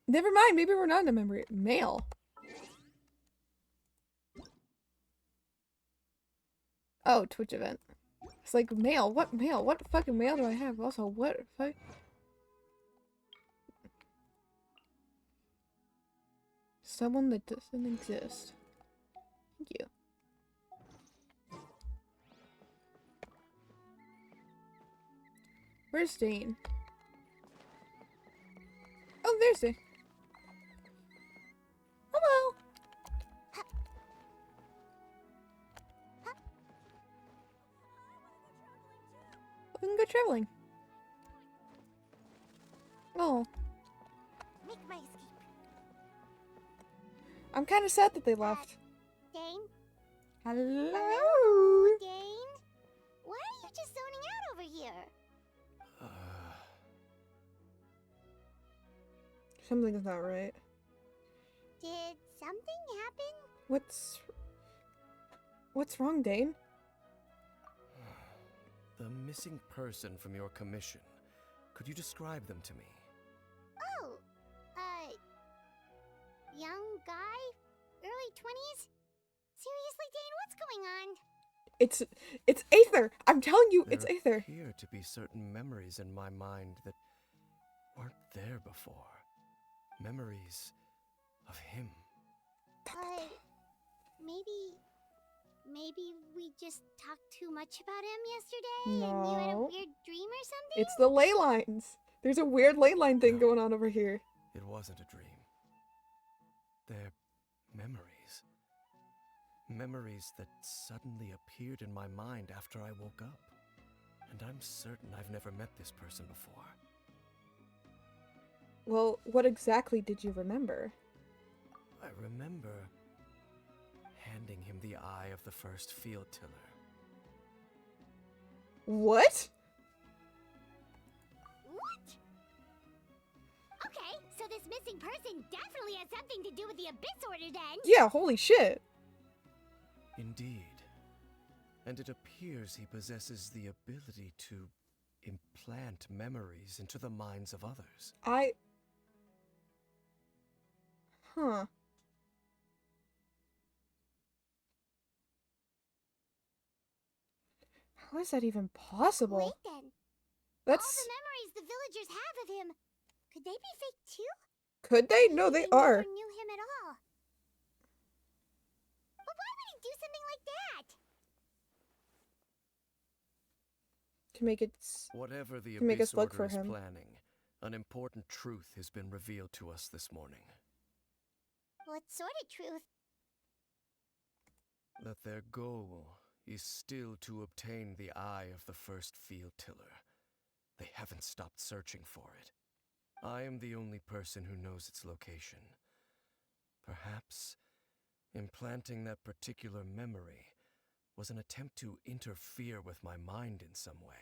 Never mind, maybe we're not in a memory. Mail. Oh, Twitch event. It's like, mail? What mail? What fucking mail do I have? Also, what fuck? Someone that doesn't exist. Thank you. Where's Dane? Oh, there's Dane. Hello. We can go traveling. Oh, Make my escape. I'm kind of sad that they left. Dane, Hello. Dane? Why are you just zoning out over here? Something's not right. Did something happen? What's wrong, Dane? The missing person from your commission. Could you describe them to me? Oh, young guy? Early 20s? Seriously, Dane, what's going on? It's Aether. I'm telling you, There it's Aether. appear to be certain memories in my mind that weren't there before. Memories of him. Maybe we just talked too much about him yesterday and you had a No. weird dream or something? It's the ley lines. There's a weird ley line thing No. going on over here. It wasn't a dream. They're memories. Memories that suddenly appeared in my mind after I woke up. And I'm certain I've never met this person before. Well, what exactly did you remember? I remember handing him the eye of the first field tiller. What? What? Okay, so this missing person definitely has something to do with the Abyss Order then. Yeah, holy shit. Indeed. And it appears he possesses the ability to implant memories into the minds of others. Huh. How is that even possible? Wait then. That's... All the memories the villagers have of him, could they be fake too? Could they? No, they are. Never knew him at all. But why would he do something like that? To make it... Whatever the To make Abyss us look Order for is him. planning, an important truth has been revealed to us this morning. What sort of truth? That their goal is still to obtain the eye of the first field tiller. They haven't stopped searching for it. I am the only person who knows its location. Perhaps implanting that particular memory was an attempt to interfere with my mind in some way.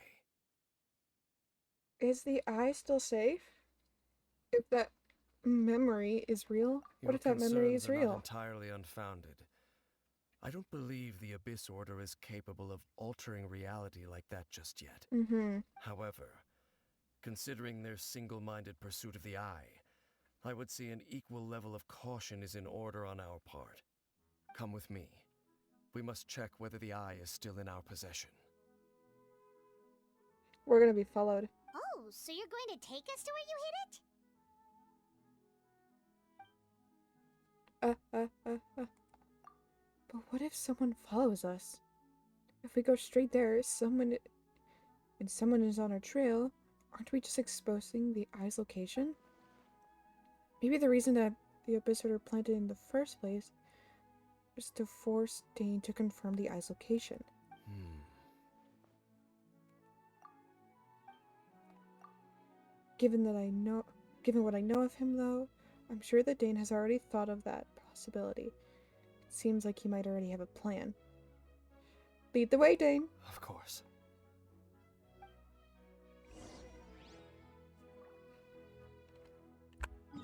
Is the eye still safe? If that memory is real? What Your if that memory concerns is are not real? entirely unfounded. I don't believe the Abyss Order is capable of altering reality like that just yet. Mm-hmm. However, considering their single-minded pursuit of the eye, I would say an equal level of caution is in order on our part. Come with me. We must check whether the eye is still in our possession. We're gonna be followed. Oh, so you're going to take us to where you hid it? But what if someone follows us? If we go straight there, someone is on our trail, aren't we just exposing the eye's location? Maybe the reason that the Abyss Order planted in the first place is to force Dane to confirm the eye's location. Given what I know of him, though, I'm sure that Dane has already thought of that possibility. It seems like he might already have a plan. Lead the way, Dane. Of course.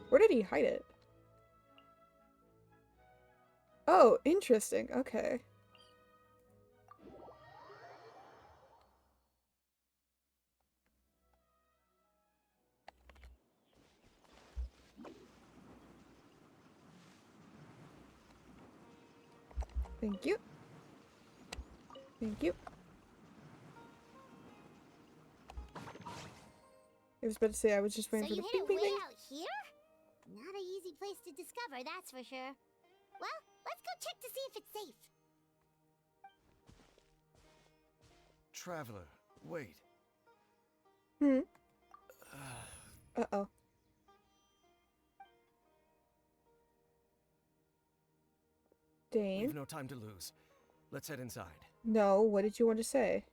Where did he hide it? Oh, interesting. Okay. Thank you. Thank you. I was about to say I was just So waiting you for hid the it ping way ping ping. out here? Not an easy place to discover, that's for sure. Well, let's go check to see if it's safe. Traveler, wait. Uh-oh. Dane? We've no time to lose. Let's head inside. No, what did you want to say?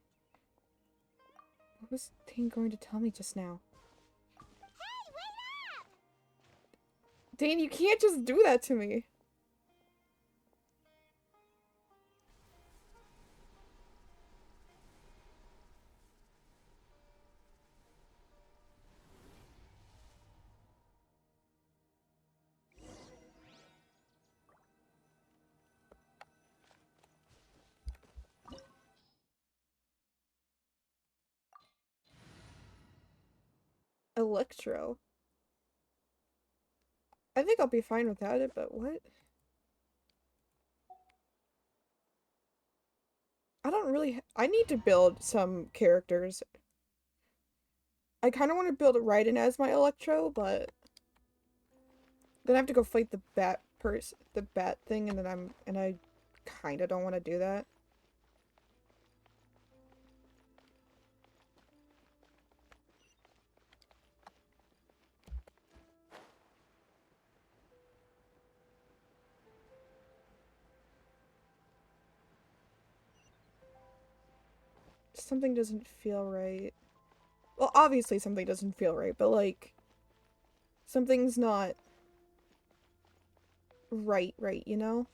What was Dane going to tell me just now? Hey, wait up! Dane, you can't just do that to me. Electro. I think I'll be fine without it, but what? I don't really... I need to build some characters. I kind of want to build Raiden as my Electro, but... then I have to go fight the bat thing, and then I kind of don't want to do that. Something doesn't feel right. Well, obviously something doesn't feel right, but like... something's not... right, you know?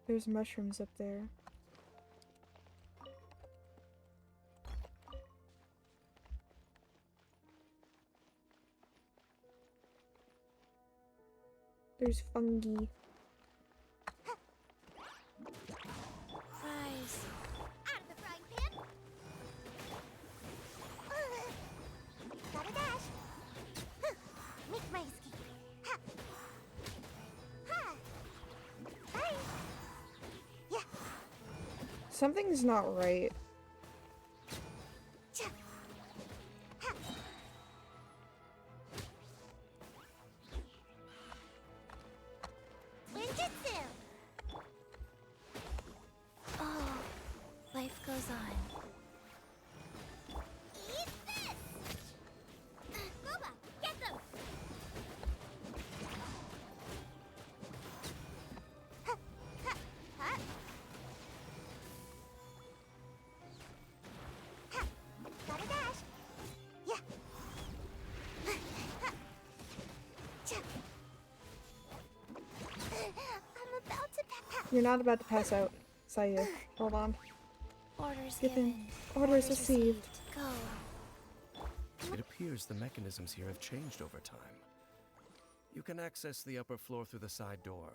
There's mushrooms up there. There's fungi. Fries. Out of the frying pan. Gotta dash. Make my escape. Ha. Ha. Bye. Yeah. Something's not right. Cha. Ha. Ninjutsu. Oh, life goes on. Eat this. Boba, get them. Ha. Ha. Ha. Ha. Gotta dash. Yeah. Ha. Cha. I'm about to pass. You're not about to pass out, Sayu. Hold on. Orders Get in. given. Orders received. Go. It appears the mechanisms here have changed over time. You can access the upper floor through the side door.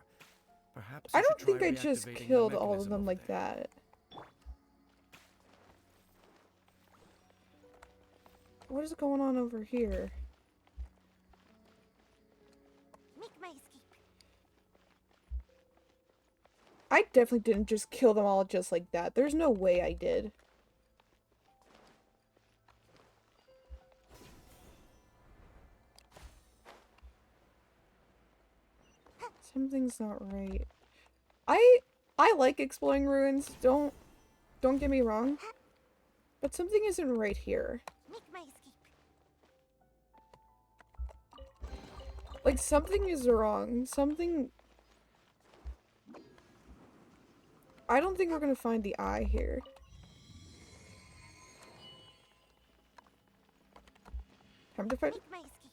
Perhaps I you don't should think try I just reactivating the killed all of mechanism them over like there. that. What is going on over here? Make my escape. I definitely didn't just kill them all just like that. There's no way I did. Something's not right. I like exploring ruins. Don't get me wrong. But something isn't right here. Make my escape. Like something is wrong. Something... I don't think we're gonna find the eye here. Time to fight. Make my escape.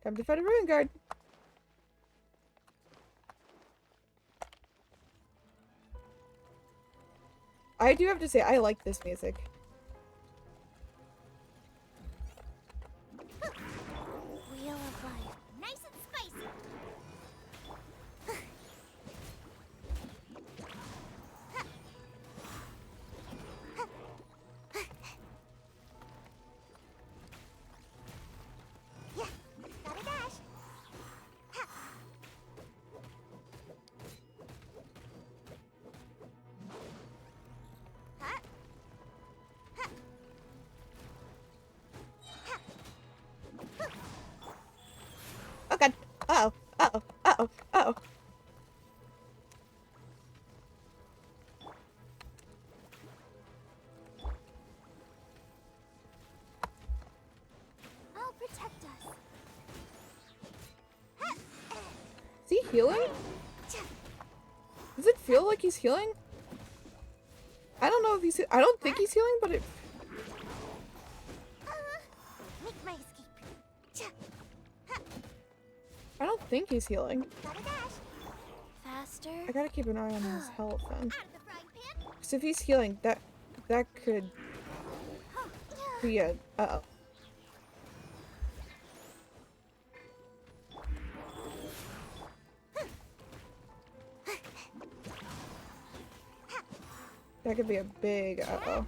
Time to fight a ruin guard. I do have to say, I like this music. Wheel of life. Nice and spicy. Yeah, gotta dash. Ha. Ha. Ha. Ha. Oh god. Uh-oh. Uh-oh. Uh-oh. Uh-oh. I'll protect us. Is he healing? Does it feel like he's healing? I don't know if he's... I don't think he's healing, but it... Make my escape. I don't think he's healing. Gotta dash. Faster. I gotta keep an eye on his health then. Out of the frying pan. Because if he's healing, that could be a... Uh-oh. That could be a big uh-oh.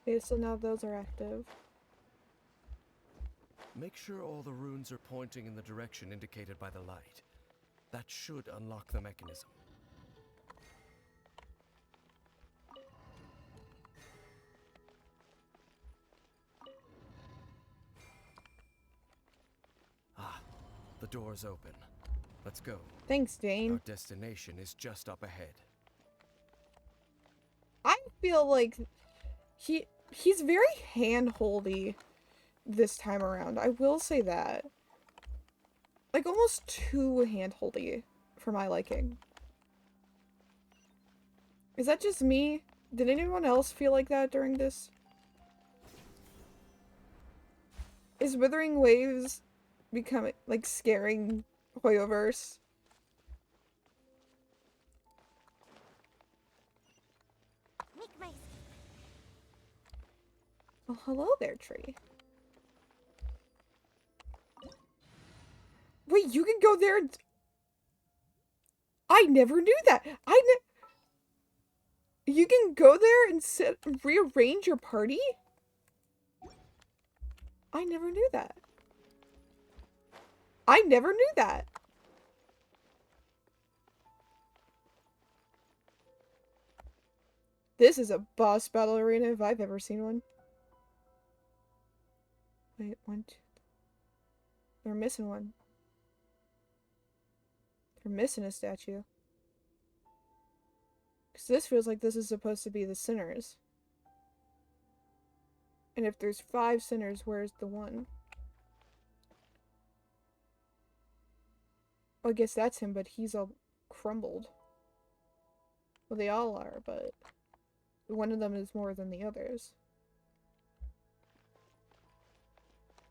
Okay, so now those are active. Make sure all the runes are pointing in the direction indicated by the light. That should unlock the mechanism. Ah, the door's open. Let's go. Thanks, Our Dane. destination is just up ahead. I feel like he's very hand-holdy this time around. I will say that. Like, almost too hand-holdy for my liking. Is that just me? Did anyone else feel like that during this? Is Withering Waves becoming, like, scaring Hoyoverse? Make my Oh, hello there, tree. Wait, you can go there and... I never knew that! You can go there and rearrange your party? I never knew that. I never knew that. This is a boss battle arena if I've ever seen one. Wait, one, two. They're missing one. They're missing a statue. Because this feels like this is supposed to be the sinners. And if there's 5 sinners, where's the one? Well, I guess that's him, but he's all crumbled. Well, they all are, but one of them is more than the others.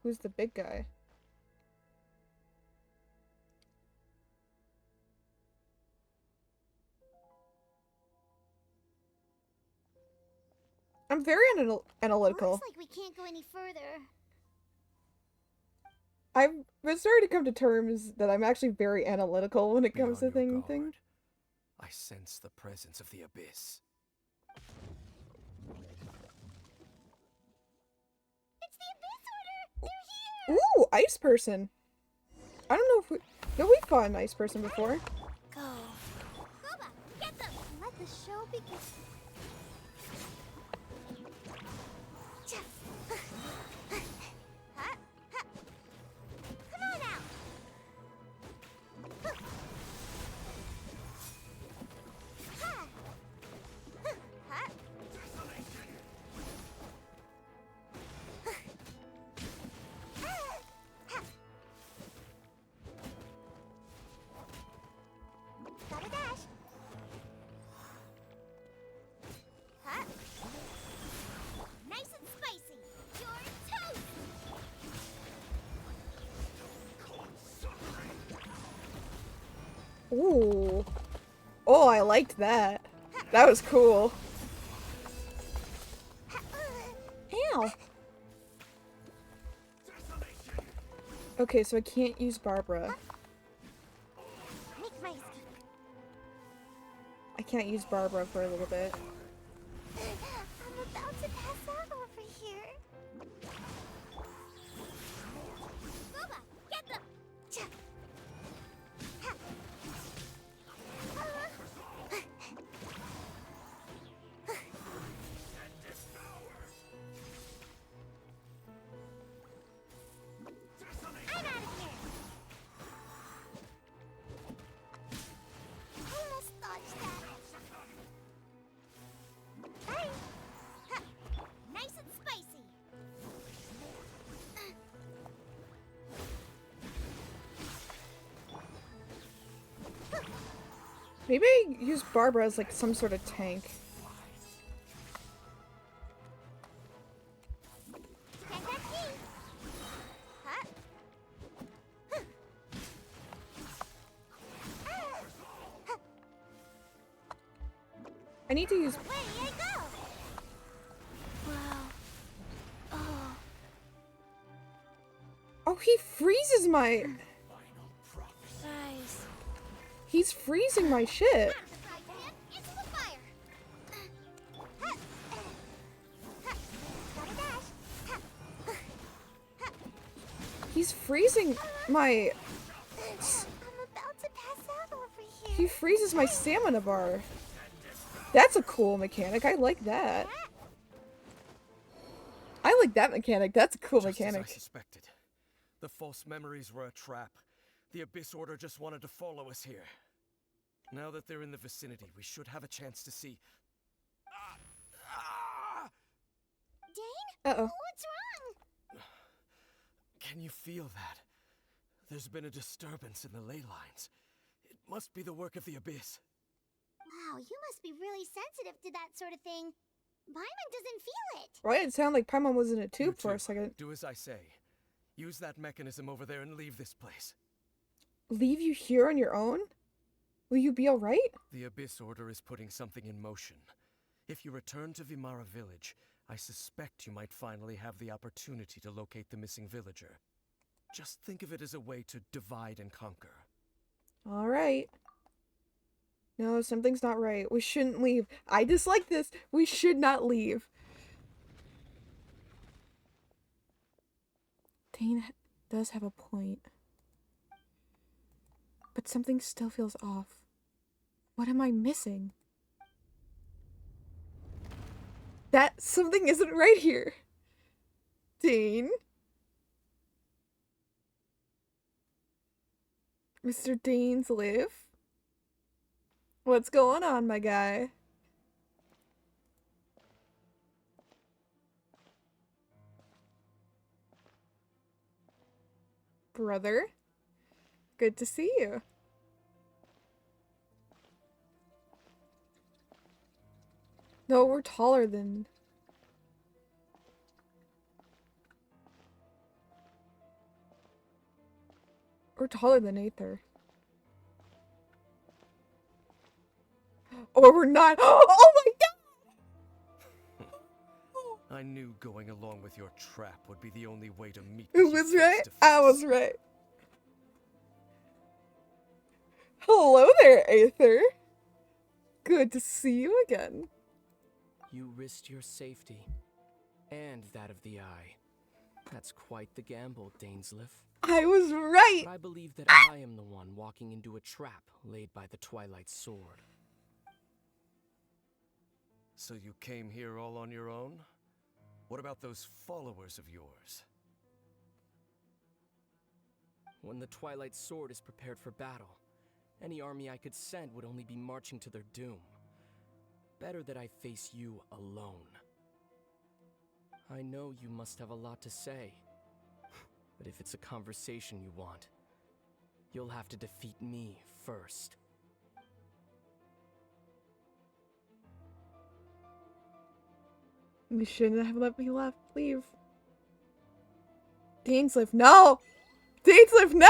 Who's the big guy? I'm very analytical. Looks like we can't go any further. I've been starting to come to terms that I'm actually very analytical when it Be comes on to your thing. guard. I sense the presence of the abyss. It's the Abyss Order! They're here! Ooh, ice person. I don't know if we... No, we fought an ice person before. Go. Boba, get them! Let the show begin. Huh? Huh. Come on now! Huh. Huh. Huh. Gotta dash. Huh? Nice and spicy. You're toast. Ooh. Oh, I liked that. That was cool. Ow. Okay, so I can't use Barbara. Make my I can't use Barbara for a little bit. I'm about to pass out over here. Boba, get them! I'm out of here! Almost dodged that. Bye. Huh. Nice and spicy. Maybe I use Barbara as like some sort of tank. I need to use. Where did it go? Wow. Oh. Oh, he freezes my. Guys. He's freezing my shit. Surprise him into the fire. Double dash. He's freezing my. I'm about to pass out over He here. freezes my stamina bar. That's a cool mechanic. I like that. I like that mechanic. That's a cool Just as I mechanic. suspected. The false memories were a trap. The Abyss Order just wanted to follow us here. Now that they're in the vicinity, we should have a chance to see. Dane? Uh-oh. What's wrong? Can you feel that? There's been a disturbance in the ley lines. It must be the work of the Abyss. Wow, you must be really sensitive to that sort of thing. Paimon doesn't feel it. Why did it sound like Paimon was in a You tube for two, a second? do as I say. Use that mechanism over there and leave this place. Leave you here on your own? Will you be alright? The Abyss Order is putting something in motion. If you return to Vimara Village, I suspect you might finally have the opportunity to locate the missing villager. Just think of it as a way to divide and conquer. Alright. No, something's not right. We shouldn't leave. I dislike this. We should not leave. Dane does have a point. But something still feels off. What am I missing? That something isn't right here. Dane? Mr. Dainsleif? What's going on, my guy? Brother? Good to see you. No, we're taller than... We're taller than Aether. Or we're not. Oh my god! I knew going along with your trap would be the only way to meet Who with you was face right? to I face. was right. Hello there, Aether. Good to see you again. You risked your safety, and that of the Eye. That's quite the gamble, Dainsleif. I was right. But I believe that I am the one walking into a trap laid by the Twilight Sword. So you came here all on your own? What about those followers of yours? When the Twilight Sword is prepared for battle, any army I could send would only be marching to their doom. Better that I face you alone. I know you must have a lot to say, but if it's a conversation you want, you'll have to defeat me first. You shouldn't have let me leave. Dainsleif, no! Dainsleif, no!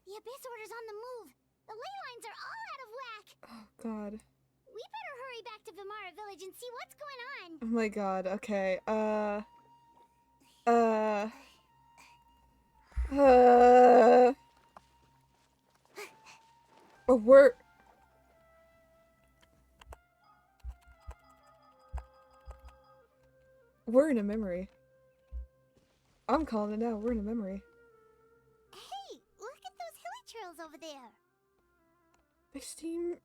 The Abyss Order's on the move. The ley lines are all out of whack. Oh god. We better hurry back to Vimara Village and see what's going on. Oh my god, okay. Oh, we're in a memory. I'm calling it now. We're in a memory. Hey, look at those hilly trails over there. They seem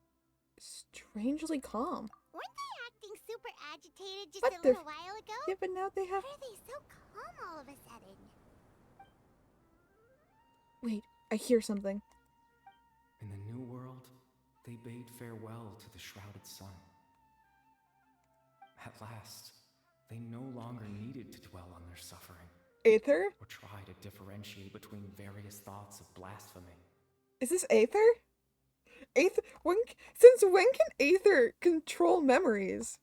strangely calm. Weren't they acting super agitated just What a the little while ago? Yeah, but now they have. Why are they so calm all of a sudden? Wait, I hear something. In the New World, they bade farewell to the shrouded sun. At last, they no longer needed to dwell on their suffering Aether? or try to differentiate between various thoughts of blasphemy. Is this Aether? Aether? Since when can Aether control memories?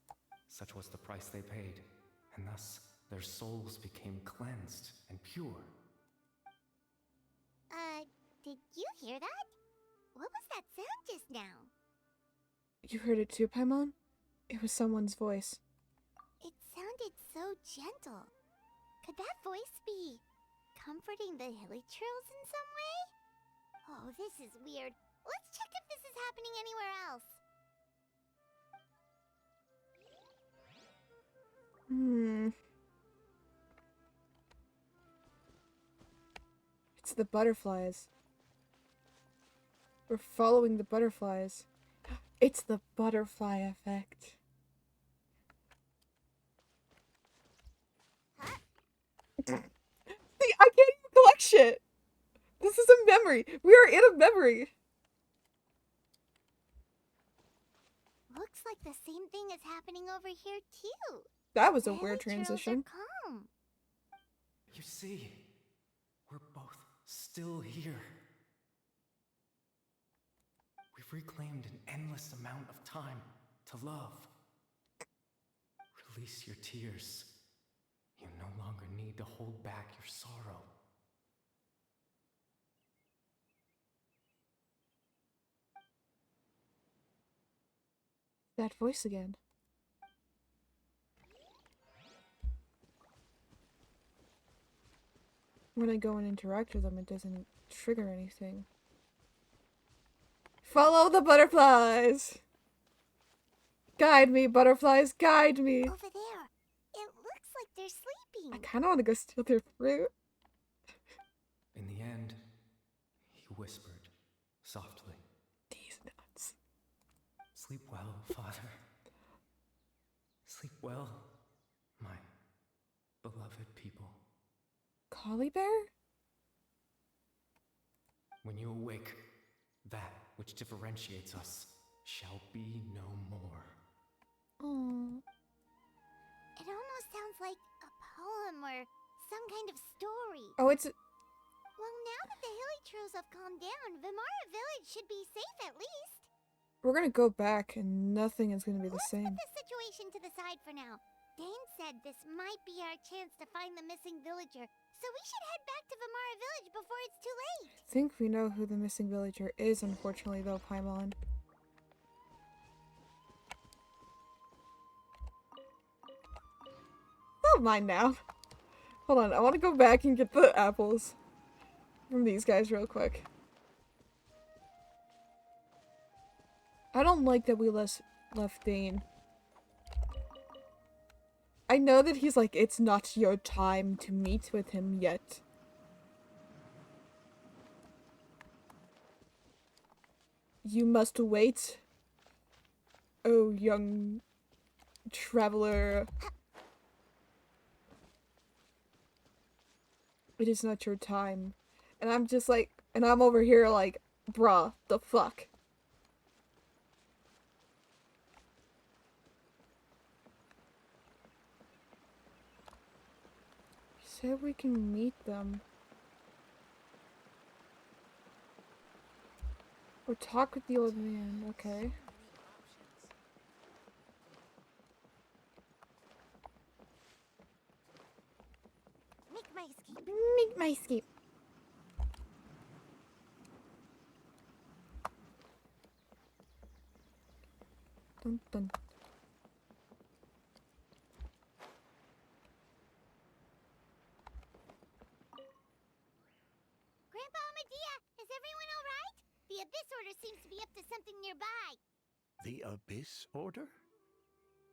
Such was the price they paid, and thus their souls became cleansed and pure. You heard it too, Paimon? It was someone's voice. It sounded so gentle. Could that voice be comforting the Hilichurls in some way? Oh, this is weird. Let's check if this is happening anywhere else. It's the butterflies. We're following the butterflies. It's the butterfly effect. See, I can't even collect shit. This is a memory. We are in a memory. Looks like the same thing is happening over here too. That was The a weird Hilichurls transition. are calm. You see, we're both still here. We've reclaimed an endless amount of time to love. Release your tears. You no longer need to hold back your sorrow. That voice again. When I go and interact with them, it doesn't trigger anything. Follow the butterflies! Guide me, butterflies, guide me! Over there. It looks like they're sleeping. I kind of want to go steal their fruit. In the end, he whispered softly, These nuts. "Sleep well, Father. Sleep well, my beloved people. Collie bear? When you awake, that which differentiates us shall be no more." Aww. It almost sounds like a poem or some kind of story. Oh, it's... Well, now that the Hilichurls have calmed down, Vimara Village should be safe at least. We're gonna go back and nothing is gonna be the Let's same. put this situation to the side for now. Dane said this might be our chance to find the missing villager, so we should head back to Vimara Village before it's too late. I think we know who the missing villager is, unfortunately, though, Paimon. Not mine now. Hold on, I want to go back and get the apples from these guys real quick. I don't like that we left Dane. I know that he's like, it's not your time to meet with him yet. You must wait, oh young traveler. It is not your time. And I'm just like, and I'm over here like, bruh, the fuck. Said we can meet them. Or talk with the old man, okay. Make my escape. Make my escape. Dun dun. Grandpa Medea, is everyone alright? The Abyss Order seems to be up to something nearby. The Abyss Order?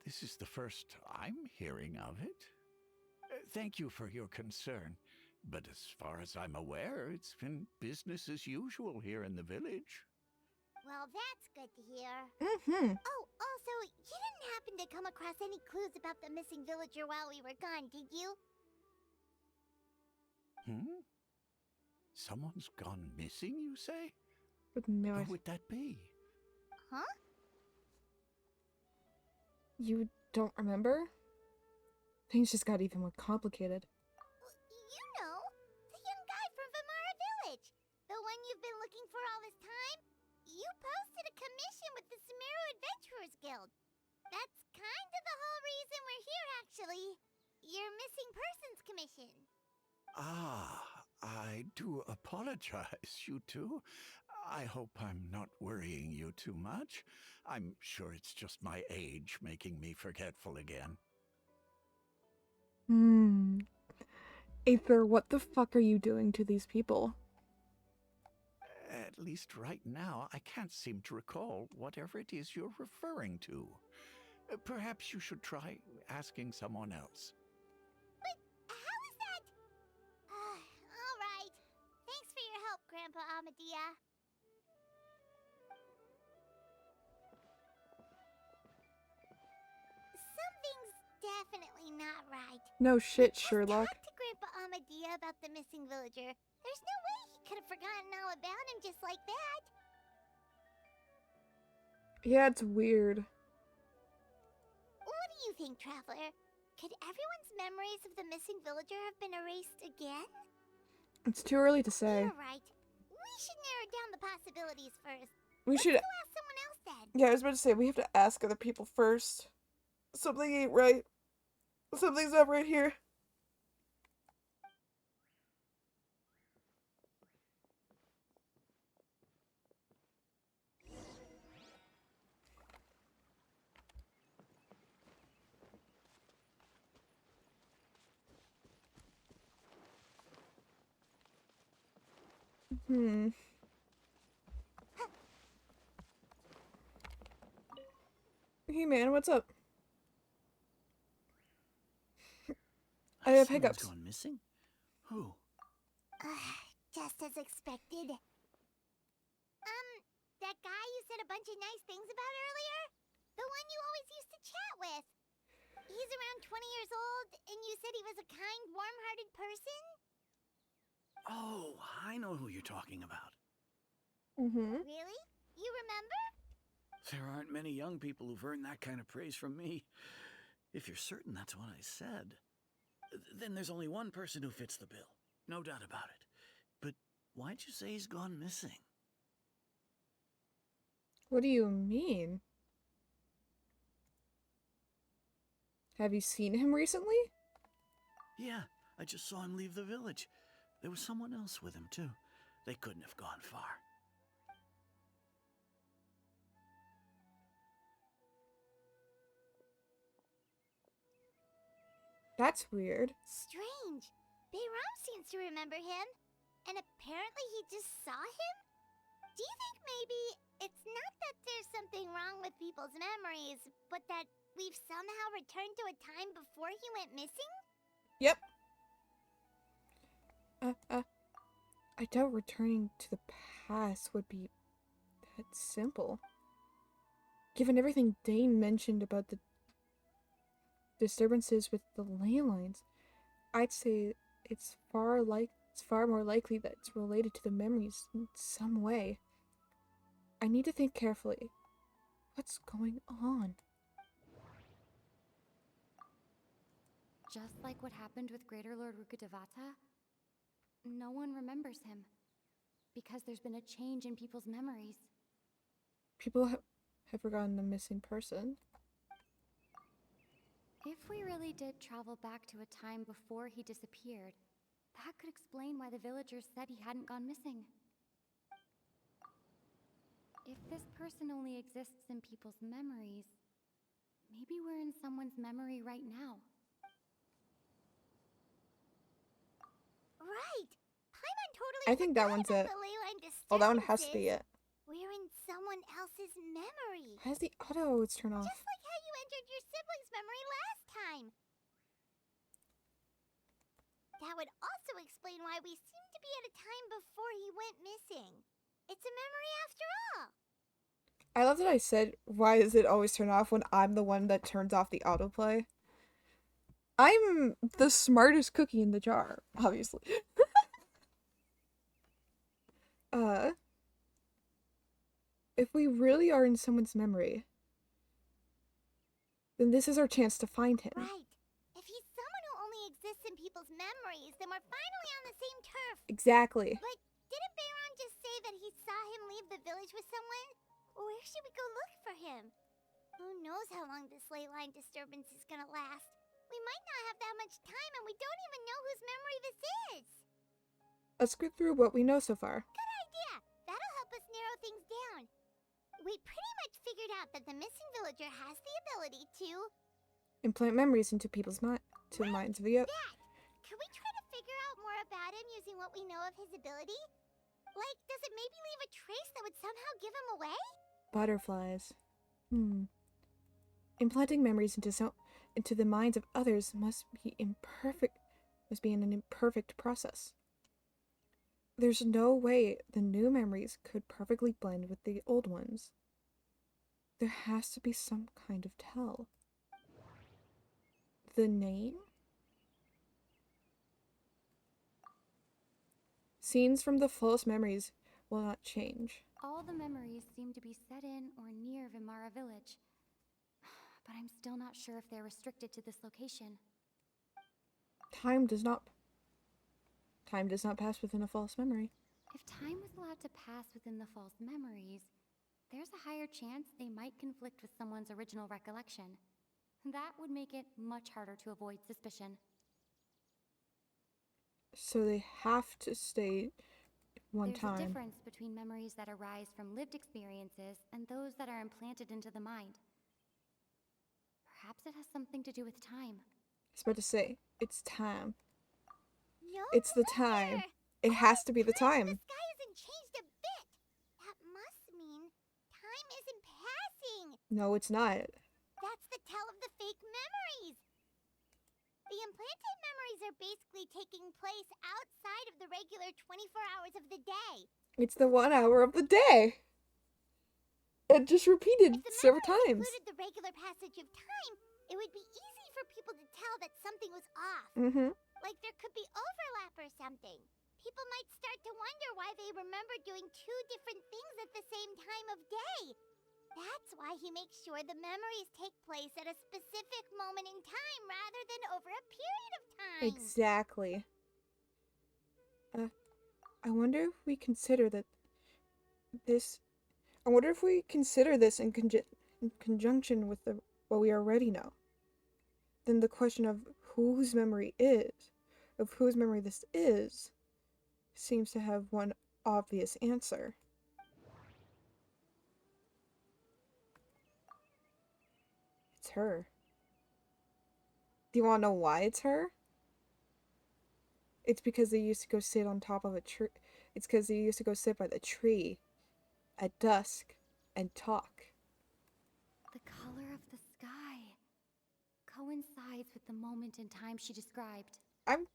This is the first I'm hearing of it. Thank you for your concern, but as far as I'm aware, it's been business as usual here in the village. Well, that's good to hear. Mm-hmm. Oh, also, you didn't happen to come across any clues about the missing villager while we were gone, did you? Hmm? Someone's gone missing, you say? With no Who would that be? Huh? You don't remember? Things just got even more complicated. You know, the young guy from Vimara Village. The one you've been looking for all this time. You posted a commission with the Sumeru Adventurers Guild. That's kind of the whole reason we're here, actually. Your missing persons commission. Ah, I do apologize, you two. I hope I'm not worrying you too much. I'm sure it's just my age making me forgetful again. Aether, what the fuck are you doing to these people? At least right now, I can't seem to recall whatever it is you're referring to. Perhaps you should try asking someone else. But how is that? All right. Thanks for your help, Grandpa Amadia. Something's definitely not right. No shit, Just Sherlock. talk to Grandpa Amadia about the missing villager. There's no way he could have forgotten all about him just like that. Yeah, it's weird. What do you think, Traveler? Could everyone's memories of the missing villager have been erased again? It's too early to say. You're right. We should narrow down the possibilities first. We should. Let's go ask someone else then. Yeah, I was about to say, we have to ask other people first. Something ain't right. Something's not right here. Hey man, what's up? I have Someone's hiccups. gone missing? Who? Just as expected. That guy you said a bunch of nice things about earlier? The one you always used to chat with. He's around 20 years old, and you said he was a kind, warm-hearted person? Oh, I know who you're talking about. Really? You remember? There aren't many young people who've earned that kind of praise from me. If you're certain that's what I said, then there's only one person who fits the bill. No doubt about it. But why'd you say he's gone missing? What do you mean? Have you seen him recently? Yeah, I just saw him leave the village. There was someone else with him, too. They couldn't have gone far. That's weird. Strange. Bayram seems to remember him, and apparently he just saw him? Do you think maybe it's not that there's something wrong with people's memories, but that we've somehow returned to a time before he went missing? Yep. I doubt returning to the past would be that simple. Given everything Dane mentioned about the disturbances with the ley lines, I'd say it's far more likely that it's related to the memories in some way. I need to think carefully. What's going on? Just like what happened with Greater Lord Rukkhadevata, no one remembers him. Because there's been a change in people's memories. People have forgotten the missing person. If we really did travel back to a time before he disappeared, that could explain why the villagers said he hadn't gone missing. If this person only exists in people's memories, maybe we're in someone's memory right now. Right. Paimon totally I think that forgot one's about it. the ley line Oh, that one has to disturbances. be it. We're in someone else's memory. Why does the auto always turn off? Just like how you entered your sibling's memory last time. That would also explain why we seem to be at a time before he went missing. It's a memory after all. I love that I said, why does it always turn off when I'm the one that turns off the autoplay? I'm the smartest cookie in the jar, obviously. If we really are in someone's memory, then this is our chance to find him. Right. If he's someone who only exists in people's memories, then we're finally on the same turf. Exactly. But didn't Bayron just say that he saw him leave the village with someone? Where should we go look for him? Who knows how long this ley line disturbance is gonna last? We might not have that much time, and we don't even know whose memory this is. Let's go through what we know so far. Good idea. That'll help us narrow out that the missing villager has the ability to... implant memories into people's minds via that! Could we try to figure out more about him using what we know of his ability? Like, does it maybe leave a trace that would somehow give him away? butterflies. Implanting memories into the minds of others must be an imperfect process. There's no way the new memories could perfectly blend with the old ones. There has to be some kind of tell. The name? Scenes from the false memories will not change. All the memories seem to be set in or near Vimara village. But I'm still not sure if they're restricted to this location. Time does not pass within a false memory. If time was allowed to pass within the false memories, there's a higher chance they might conflict with someone's original recollection. That would make it much harder to avoid suspicion. So they have to stay one There's time. a difference between memories that arise from lived experiences and those that are implanted into the mind. Perhaps it has something to do with time. I was about to say, it's time. No It's the wonder. time. It has to be the time. The sky hasn't changed a bit. That must mean time isn't passing. No, it's not. That's the tell of the fake memories. The implanted memories are basically taking place outside of the regular 24 hours of the day. It's the 1 hour of the day. It just repeated If the several memories times. included the regular passage of time, it would be easy for people to tell that something was off. Like there could be overlap or something. People might start to wonder why they remember doing two different things at the same time of day. That's why he makes sure the memories take place at a specific moment in time rather than over a period of time. Exactly. I wonder if we consider this in conjunction with what we already know. Then the question of whose memory this is, seems to have one obvious answer. It's her. Do you want to know why it's her? It's because they used to go sit on top of a tree. It's because they used to go sit by the tree at dusk and talk. The color of the sky coincides with the moment in time she described. I'm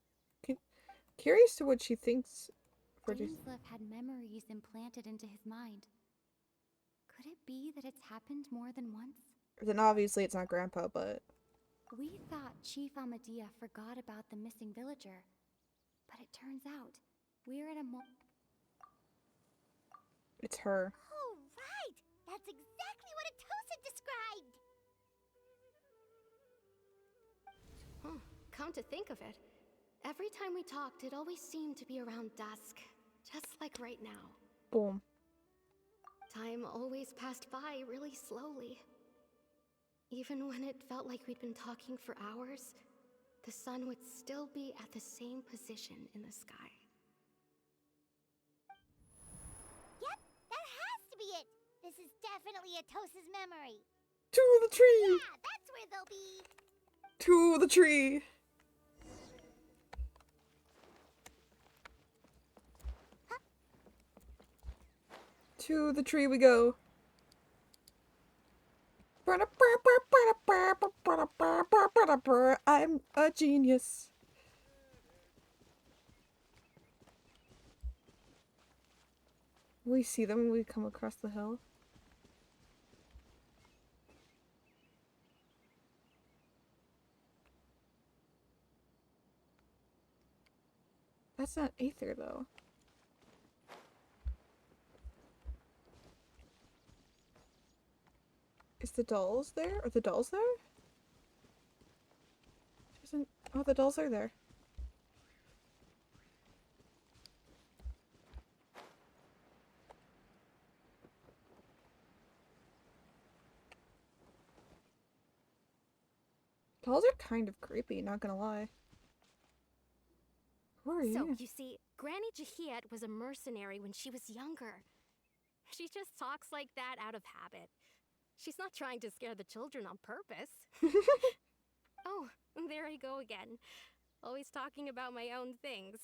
curious to what she thinks. Dainsleif had memories implanted into his mind. Could it be that it's happened more than once? Then obviously it's not Grandpa, but... We thought Chief Amadea forgot about the missing villager. But it turns out, we're at a It's her. Oh, right! That's exactly what Atosa described! Come to think of it, every time we talked, it always seemed to be around dusk. Just like right now. Boom. Time always passed by really slowly. Even when it felt like we'd been talking for hours, the sun would still be at the same position in the sky. Yep, that has to be it! This is definitely Atosa's memory. To the tree! Yeah, that's where they'll be! To the tree! To the tree we go. I'm a genius. We see them when we come across the hill. That's not Aether, though. Is the dolls there? Are the dolls there? Oh, the dolls are there. Dolls are kind of creepy, not gonna lie. Who are So, you? you see, Granny Jahiet was a mercenary when she was younger. She just talks like that out of habit. She's not trying to scare the children on purpose. Oh, there I go again. Always talking about my own things.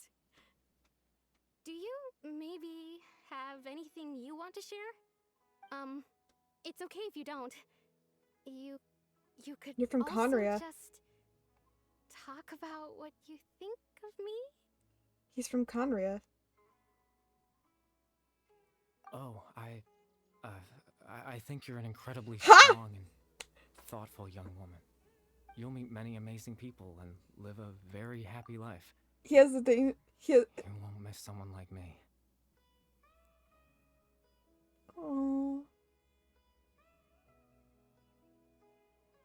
Do you maybe have anything you want to share? It's okay if you don't. You could You're from also Conria. just talk about what you think of me? He's from Conria. Oh, I think you're an incredibly Ha! strong and thoughtful young woman. You'll meet many amazing people and live a very happy life. He has the thing. You won't miss someone like me. Oh.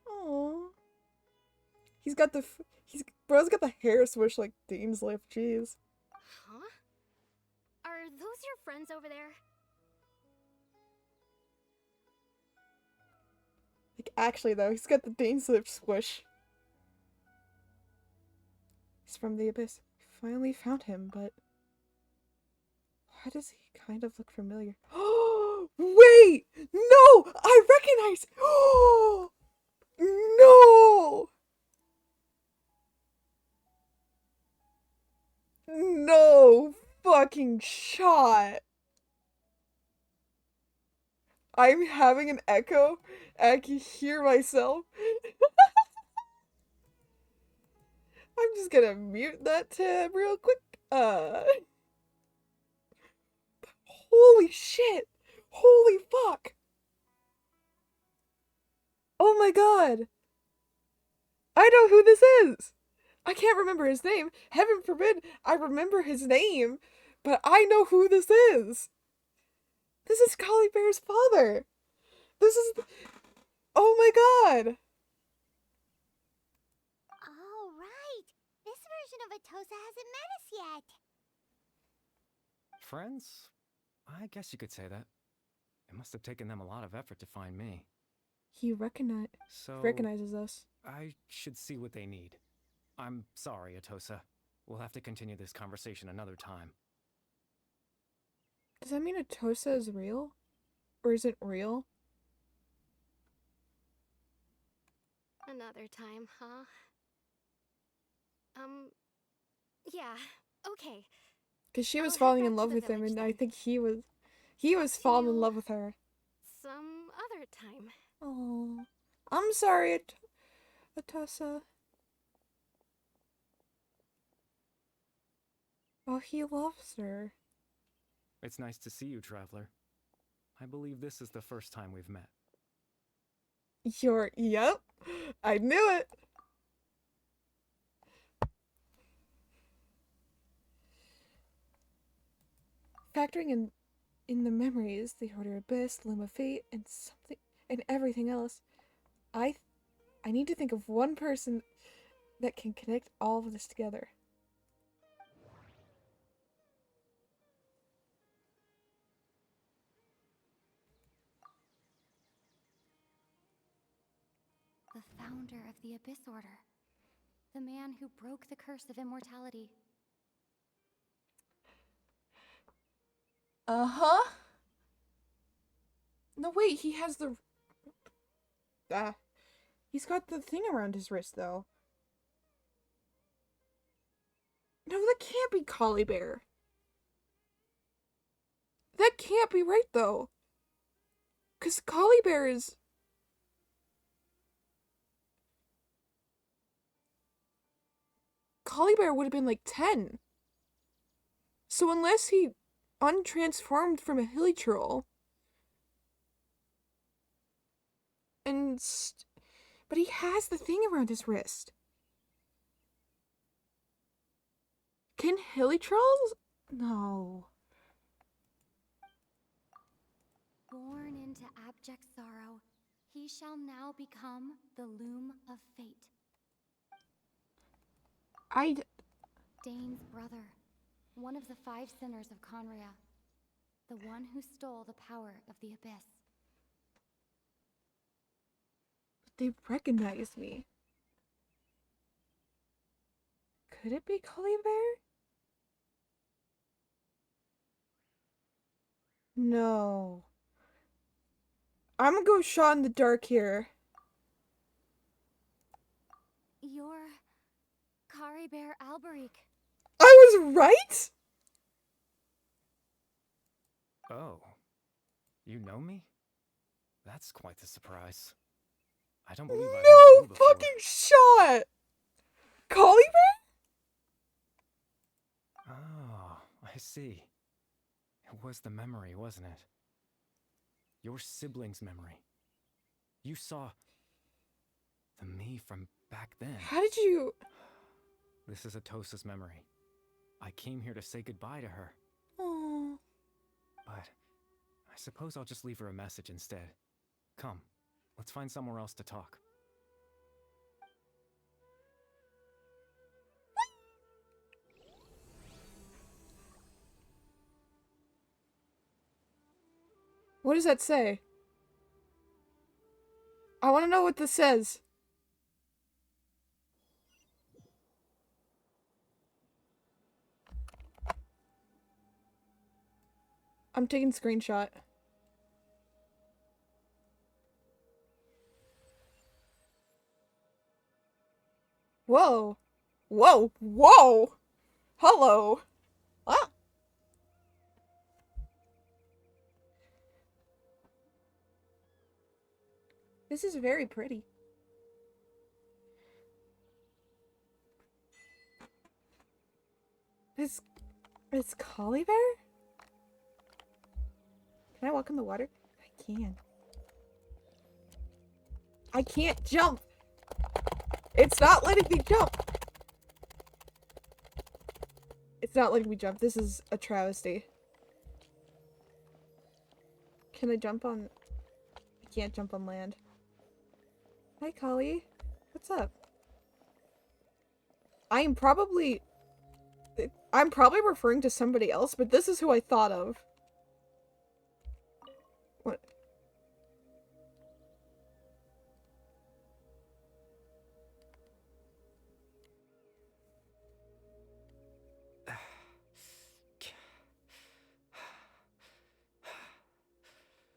Oh. Bro's got the hair switch like Dean's lip. Jeez. Huh? Are those your friends over there? Like actually though, he's got the Dean's lip squish. He's from the Abyss. We finally found him, but why does he kind of look familiar? Oh wait! No! I recognize. Oh no! No fucking shot! I'm having an echo, and I can hear myself. I'm just gonna mute that tab real quick. Holy shit! Holy fuck! Oh my god! I know who this is! I can't remember his name. Heaven forbid I remember his name, but I know who this is. This is Collie Bear's father. This is... Oh my god! Oh, right. This version of Atosa hasn't met us yet. Friends? I guess you could say that. It must have taken them a lot of effort to find me. He So recognizes us. I should see what they need. I'm sorry, Atosa. We'll have to continue this conversation another time. Does that mean Atosa is real? Or isn't real? Another time, huh? Yeah, okay. Because she I'll was head falling back in to love the with him, village and I then. think he was falling in love with her. Some other time. Oh, I'm sorry, Atosa. Oh, he loves her. It's nice to see you, Traveler. I believe this is the first time we've met. Yep, I knew it. Factoring in the memories, the Order Abyss, Loom of Fate, and something and everything else, I need to think of one person that can connect all of this together. The founder of the Abyss Order. The man who broke the curse of immortality. Uh-huh. No, wait, he has the... he's got the thing around his wrist, though. No, that can't be Collie Bear. That can't be right, though. Because Collie Bear is... Collie Bear would have been like 10. So unless he untransformed from a hilly troll... But he has the thing around his wrist. Can hilly trolls? No. Born into abject sorrow, he shall now become the Loom of Fate. Dane's brother, one of the 5 sinners of Conria, the one who stole the power of the Abyss. They recognized me. Could it be Collie Bear? No. I'm gonna go shot in the dark here. You're Kari Bear Alberic. I was right? Oh. You know me? That's quite the surprise. I don't believe I've met No you before. fucking shot! Collie Bear? Oh, I see. It was the memory, wasn't it? Your sibling's memory. You saw the me from back then. How did you... This is Atosa's memory. I came here to say goodbye to her. Oh. But I suppose I'll just leave her a message instead. Come, let's find somewhere else to talk. What does that say? I want to know what this says. I'm taking screenshot. Whoa. Whoa. Whoa. Hello. Ah. This is very pretty. Is Collie Bear? Can I walk in the water? I can. I can't jump. It's not letting me jump. It's not letting me jump. This is a travesty. Can I jump on... I can't jump on land. Hi, Collie. What's up? I'm probably referring to somebody else, but this is who I thought of. What?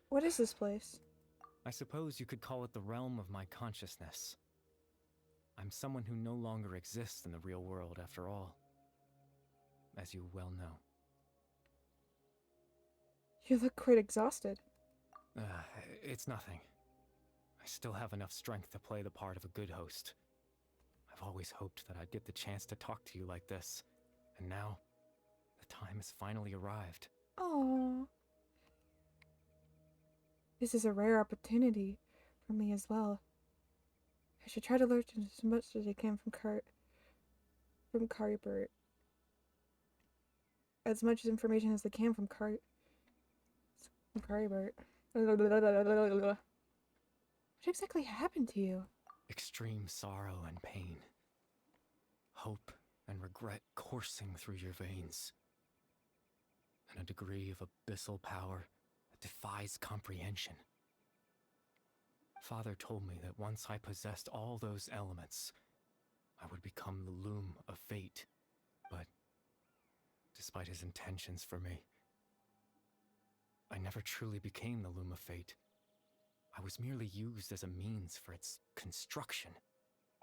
What is this place? I suppose you could call it the realm of my consciousness. I'm someone who no longer exists in the real world, after all. As you well know. You look quite exhausted. It's nothing. I still have enough strength to play the part of a good host. I've always hoped that I'd get the chance to talk to you like this. And now, the time has finally arrived. Aww. This is a rare opportunity for me as well. I should try to learn as much as I can from Caribert. As much information as I can from Caribert. What exactly happened to you? Extreme sorrow and pain. Hope and regret coursing through your veins. And a degree of abyssal power that defies comprehension. Father told me that once I possessed all those elements, I would become the loom of fate. But despite his intentions for me, I never truly became the loom of fate. I was merely used as a means for its construction.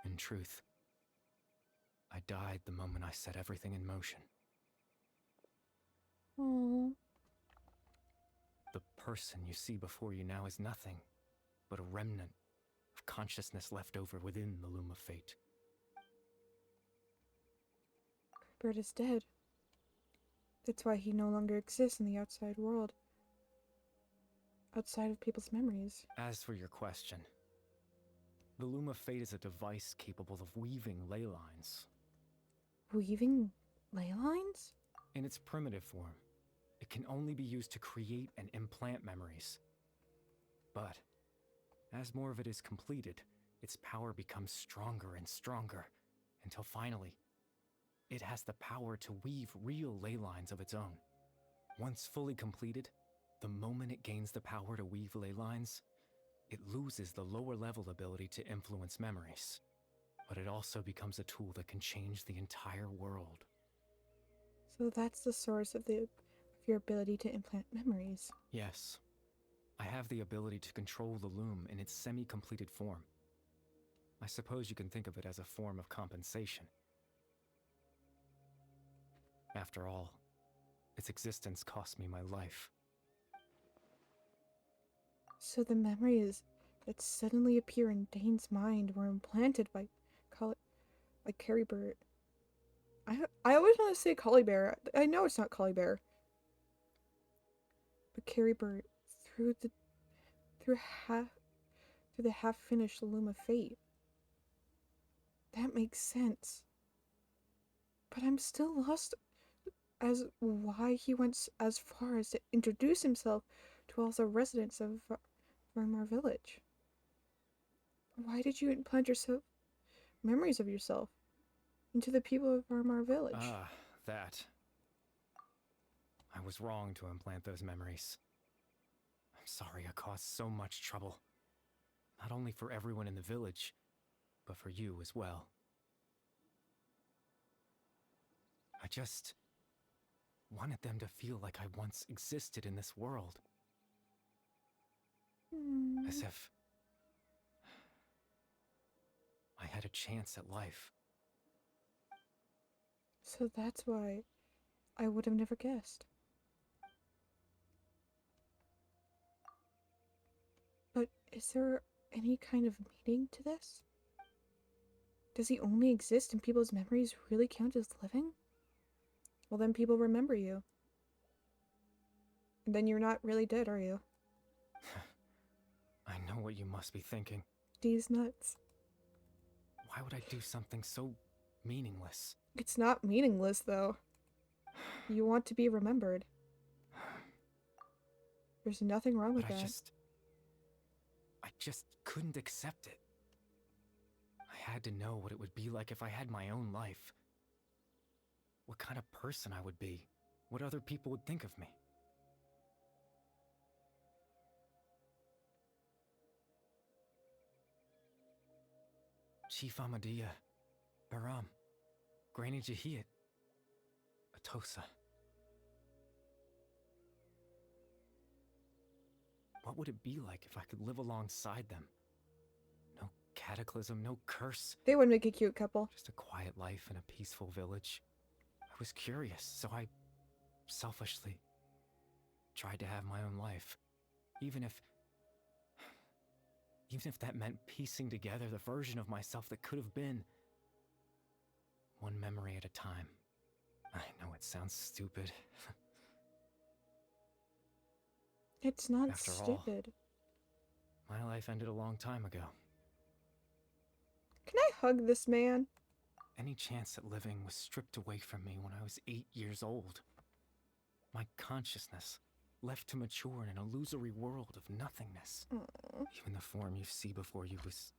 In truth, I died the moment I set everything in motion. Aww. The person you see before you now is nothing but a remnant of consciousness left over within the loom of fate. Bird is dead. That's why he no longer exists in the outside world. Outside of people's memories. As for your question, the loom of fate is a device capable of weaving ley lines. Weaving ley lines? In its primitive form, it can only be used to create and implant memories. But as more of it is completed, its power becomes stronger and stronger, until finally, it has the power to weave real ley lines of its own. Once fully completed, the moment it gains the power to weave ley lines, it loses the lower level ability to influence memories. But it also becomes a tool that can change the entire world. So that's the source of your ability to implant memories. Yes. I have the ability to control the loom in its semi-completed form. I suppose you can think of it as a form of compensation. After all, its existence cost me my life. So the memories that suddenly appear in Dane's mind were implanted by Carrie Burt. I always want to say Collie Bear. I know it's not Collie Bear. But Carrie Burt through the half finished Loom of Fate. That makes sense. But I'm still lost as why he went as far as to introduce himself to all the residents of Vermar Village. Why did you implant yourself memories of yourself into the people of Vermar Village? Ah, that. I was wrong to implant those memories. I'm sorry I caused so much trouble. Not only for everyone in the village, but for you as well. I just wanted them to feel like I once existed in this world. As if I had a chance at life. So that's why I would have never guessed. But is there any kind of meaning to this? Does he only exist and people's memories really count as living? Well, then people remember you. And then you're not really dead, are you? I know what you must be thinking. D's nuts. Why would I do something so meaningless? It's not meaningless, though. You want to be remembered. There's nothing wrong with But that. I just couldn't accept it. I had to know what it would be like if I had my own life. What kind of person I would be. What other people would think of me. Chief Amadia, Baram, Granny Jahiyat, Atosa. What would it be like if I could live alongside them? No cataclysm, no curse. They would make a cute couple. Just a quiet life in a peaceful village. I was curious, so I selfishly tried to have my own life. Even if that meant piecing together the version of myself that could have been. One memory at a time. I know it sounds stupid. It's not After stupid. all, my life ended a long time ago. Can I hug this man? Any chance at living was stripped away from me when I was 8 years old. My consciousness left to mature in an illusory world of nothingness. Aww. Even the form you see before you was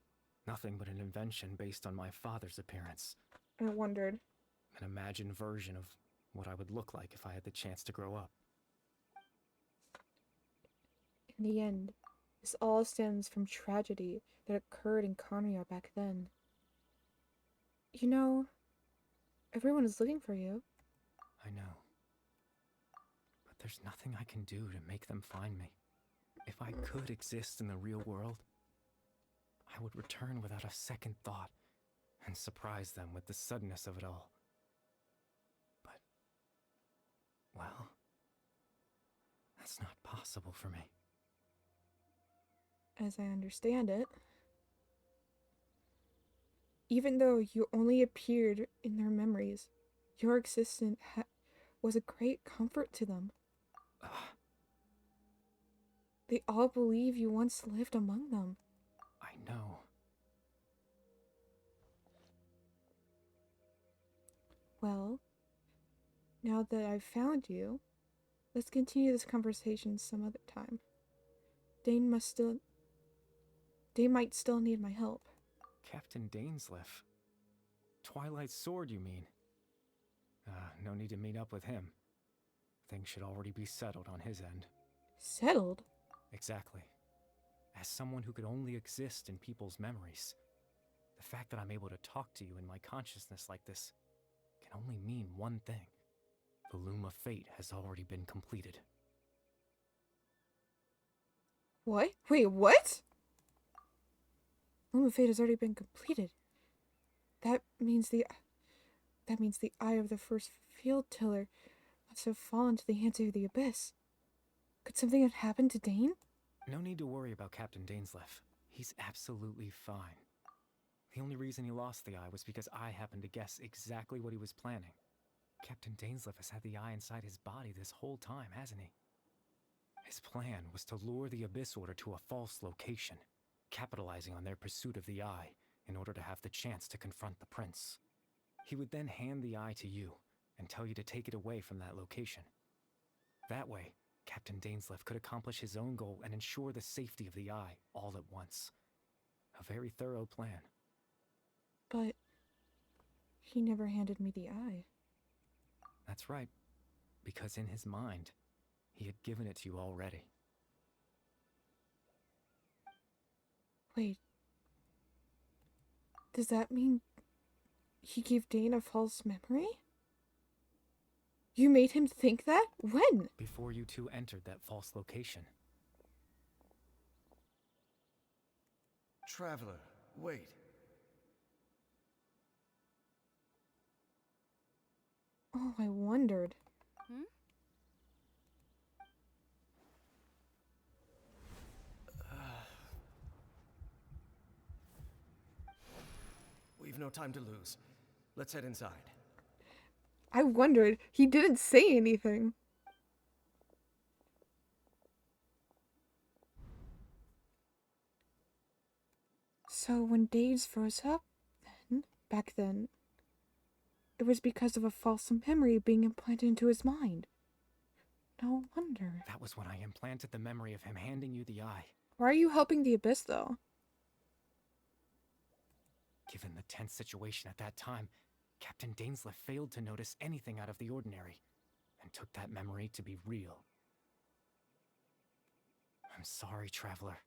nothing but an invention based on my father's appearance. I wondered. An imagined version of what I would look like if I had the chance to grow up. In the end, this all stems from tragedy that occurred in Conria back then. You know, everyone is looking for you. I know. But there's nothing I can do to make them find me. If I could exist in the real world, I would return without a second thought and surprise them with the suddenness of it all. But, well, that's not possible for me. As I understand it, even though you only appeared in their memories, your existence was a great comfort to them. They all believe you once lived among them. I know. Well, now that I've found you, let's continue this conversation some other time. Dane might still need my help. Captain Dainsleif. Twilight Sword, you mean? No need to meet up with him. Things should already be settled on his end. Settled? Exactly. As someone who could only exist in people's memories, the fact that I'm able to talk to you in my consciousness like this can only mean one thing. The Loom of Fate has already been completed. What? Wait, what? Loom of Fate has already been completed. That means the eye of the first field tiller must have fallen to the hands of the Abyss. Could something have happened to Dane? No need to worry about Captain Dainsleif. He's absolutely fine. The only reason he lost the eye was because I happened to guess exactly what he was planning. Captain Dainsleif has had the eye inside his body this whole time, hasn't he? His plan was to lure the Abyss Order to a false location, capitalizing on their pursuit of the eye in order to have the chance to confront the prince. He would then hand the eye to you and tell you to take it away from that location. That way, Captain Dainsleif could accomplish his own goal and ensure the safety of the eye all at once. A very thorough plan. But he never handed me the eye. That's right, because in his mind, he had given it to you already. Wait. Does that mean he gave Dane a false memory? You made him think that? When? Before you two entered that false location. Traveler, wait. Oh, I wondered. We've no time to lose. Let's head inside. I wondered. He didn't say anything. So when Danes froze up, back then, it was because of a false memory being implanted into his mind. No wonder. That was when I implanted the memory of him handing you the eye. Why are you helping the Abyss, though? Given the tense situation at that time, Captain Dainsleif failed to notice anything out of the ordinary, and took that memory to be real. I'm sorry, Traveler,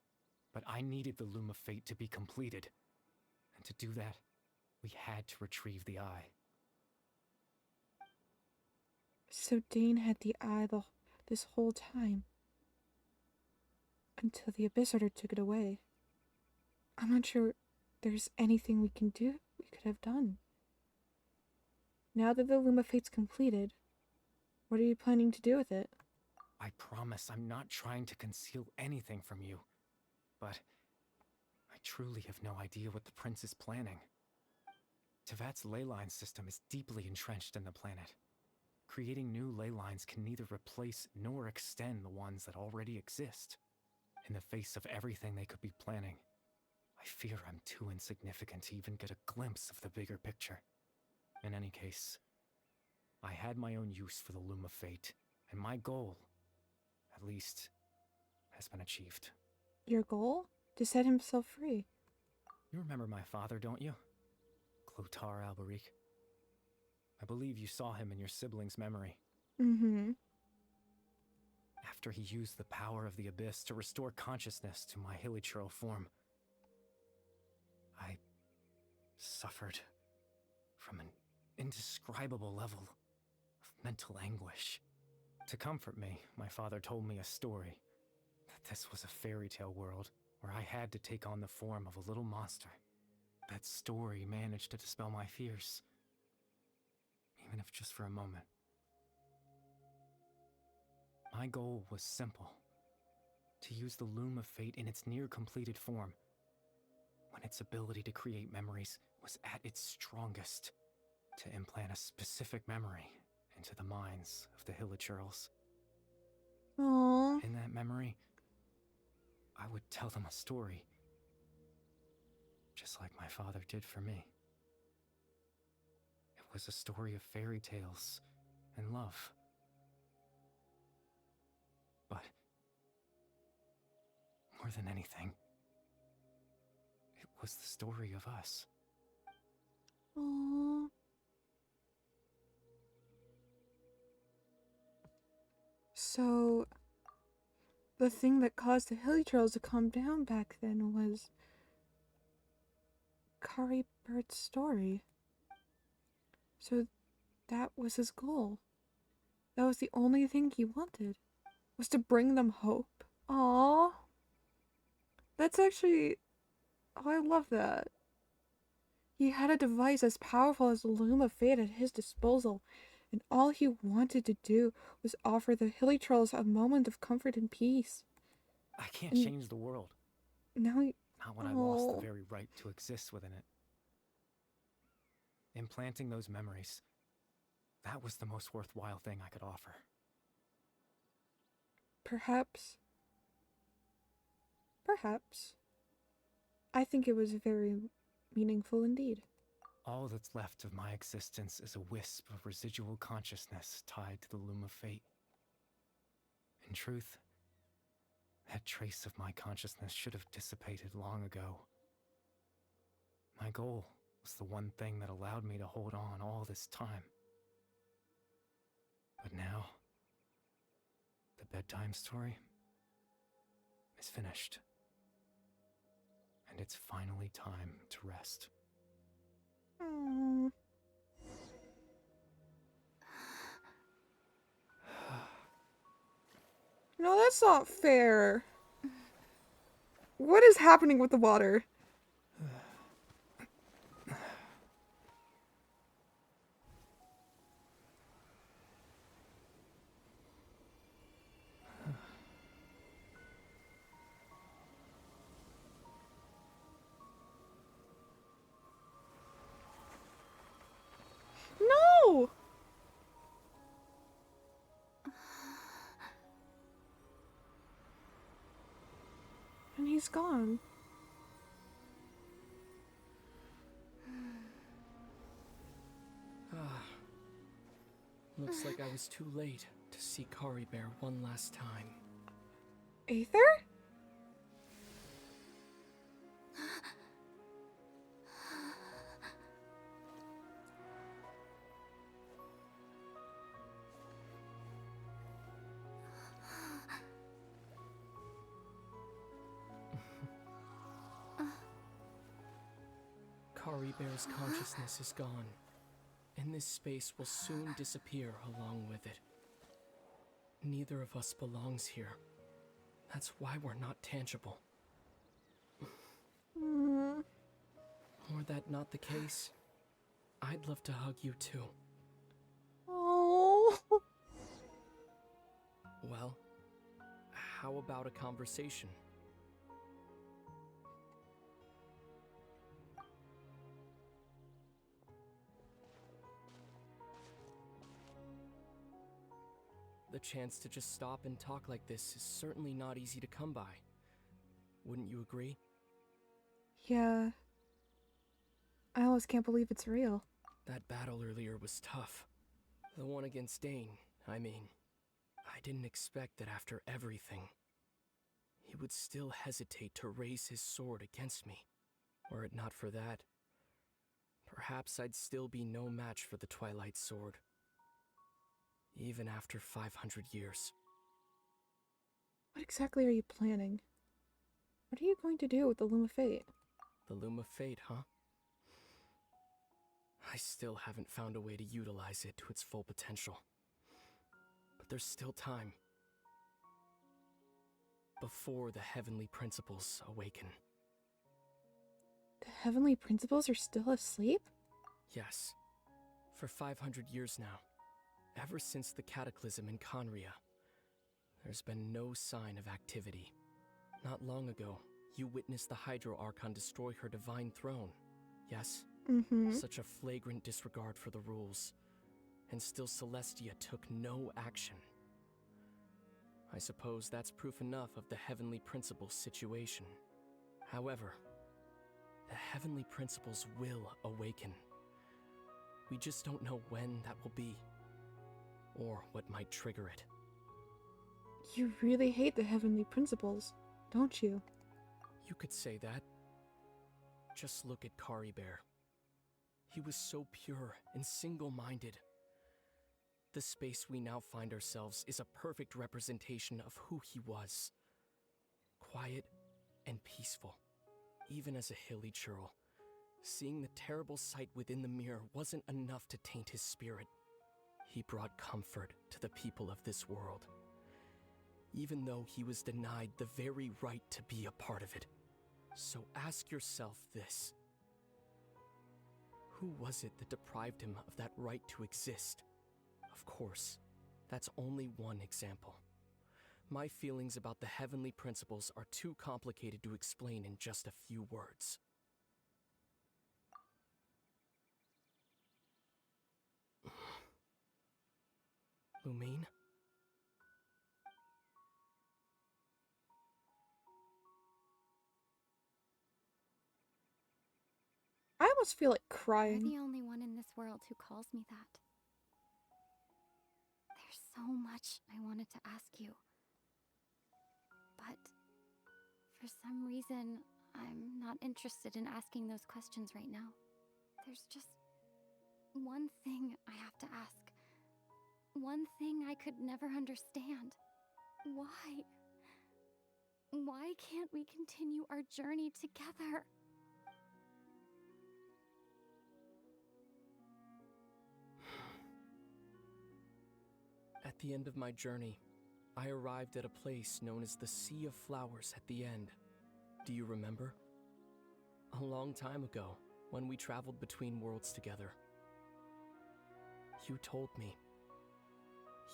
but I needed the Loom of Fate to be completed. And to do that, we had to retrieve the eye. So Dane had the eye this whole time. Until the Abyss Order took it away. I'm not sure there's anything we could have done. Now that the Loom of Fate's completed, what are you planning to do with it? I promise I'm not trying to conceal anything from you, but I truly have no idea what the prince is planning. Tevat's ley line system is deeply entrenched in the planet. Creating new ley lines can neither replace nor extend the ones that already exist. In the face of everything they could be planning, I fear I'm too insignificant to even get a glimpse of the bigger picture. In any case, I had my own use for the Loom of Fate, and my goal, at least, has been achieved. Your goal? To set himself free. You remember my father, don't you? Clotar Alberic. I believe you saw him in your sibling's memory. Mm-hmm. After he used the power of the Abyss to restore consciousness to my hilichurl form, I suffered from an indescribable level of mental anguish. To comfort me, my father told me a story, that this was a fairy tale world where I had to take on the form of a little monster. That story managed to dispel my fears, even if just for a moment. My goal was simple: to use the Loom of Fate in its near-completed form, when its ability to create memories was at its strongest, to implant a specific memory into the minds of the hilichurls. Aww. In that memory, I would tell them a story, just like my father did for me. It was a story of fairy tales and love. But more than anything, it was the story of us. Aww. So, the thing that caused the Hilly Trails to calm down back then was Kari Bird's story. So, that was his goal. That was the only thing he wanted, was to bring them hope. Aww. That's actually... Oh, I love that. He had a device as powerful as the Loom of Fate at his disposal, and all he wanted to do was offer the Hilly Trolls a moment of comfort and peace. I can't And change the world. now he... Not when I lost the Oh... very right to exist within it. Implanting those memories, that was the most worthwhile thing I could offer. Perhaps. Perhaps. I think it was very meaningful indeed. All that's left of my existence is a wisp of residual consciousness tied to the Loom of Fate. In truth, that trace of my consciousness should have dissipated long ago. My goal was the one thing that allowed me to hold on all this time. But now, the bedtime story is finished. And it's finally time to rest. Mm. No, that's not fair. What is happening with the water? No! And he's gone. Looks like I was too late to see Kari Bear one last time. Aether? Kari Bear's consciousness is gone, and this space will soon disappear along with it. Neither of us belongs here. That's why we're not tangible. Mm. Were that not the case, I'd love to hug you too. Oh. Well, how about a conversation? The chance to just stop and talk like this is certainly not easy to come by. Wouldn't you agree? Yeah. I almost can't believe it's real. That battle earlier was tough. The one against Dane, I mean. I didn't expect that after everything, he would still hesitate to raise his sword against me. Were it not for that, perhaps I'd still be no match for the Twilight Sword. Even after 500 years. What exactly are you planning? What are you going to do with the Loom of Fate? The Loom of Fate, huh? I still haven't found a way to utilize it to its full potential. But there's still time. Before the heavenly principles awaken. The heavenly principles are still asleep? Yes. For 500 years now. Ever since the cataclysm in Conria, there's been no sign of activity. Not long ago, you witnessed the Hydro Archon destroy her divine throne. Yes? Mm-hmm. Such a flagrant disregard for the rules. And still Celestia took no action. I suppose that's proof enough of the Heavenly Principles situation. However, the Heavenly Principles will awaken. We just don't know when that will be. Or what might trigger it. You really hate the heavenly principles, don't you? You could say that. Just look at Kari Bear. He was so pure and single-minded. The space we now find ourselves is a perfect representation of who he was. Quiet and peaceful. Even as a hilly churl, seeing the terrible sight within the mirror wasn't enough to taint his spirit. He brought comfort to the people of this world, even though he was denied the very right to be a part of it. So ask yourself this. Who was it that deprived him of that right to exist? Of course, that's only one example. My feelings about the heavenly principles are too complicated to explain in just a few words. Lumine? I almost feel like You're crying. the only one in this world who calls me that. There's so much I wanted to ask you. But for some reason, I'm not interested in asking those questions right now. There's just one thing I have to ask. One thing I could never understand. Why? Why can't we continue our journey together? At the end of my journey, I arrived at a place known as the Sea of Flowers at the end. Do you remember? A long time ago, when we traveled between worlds together. You told me.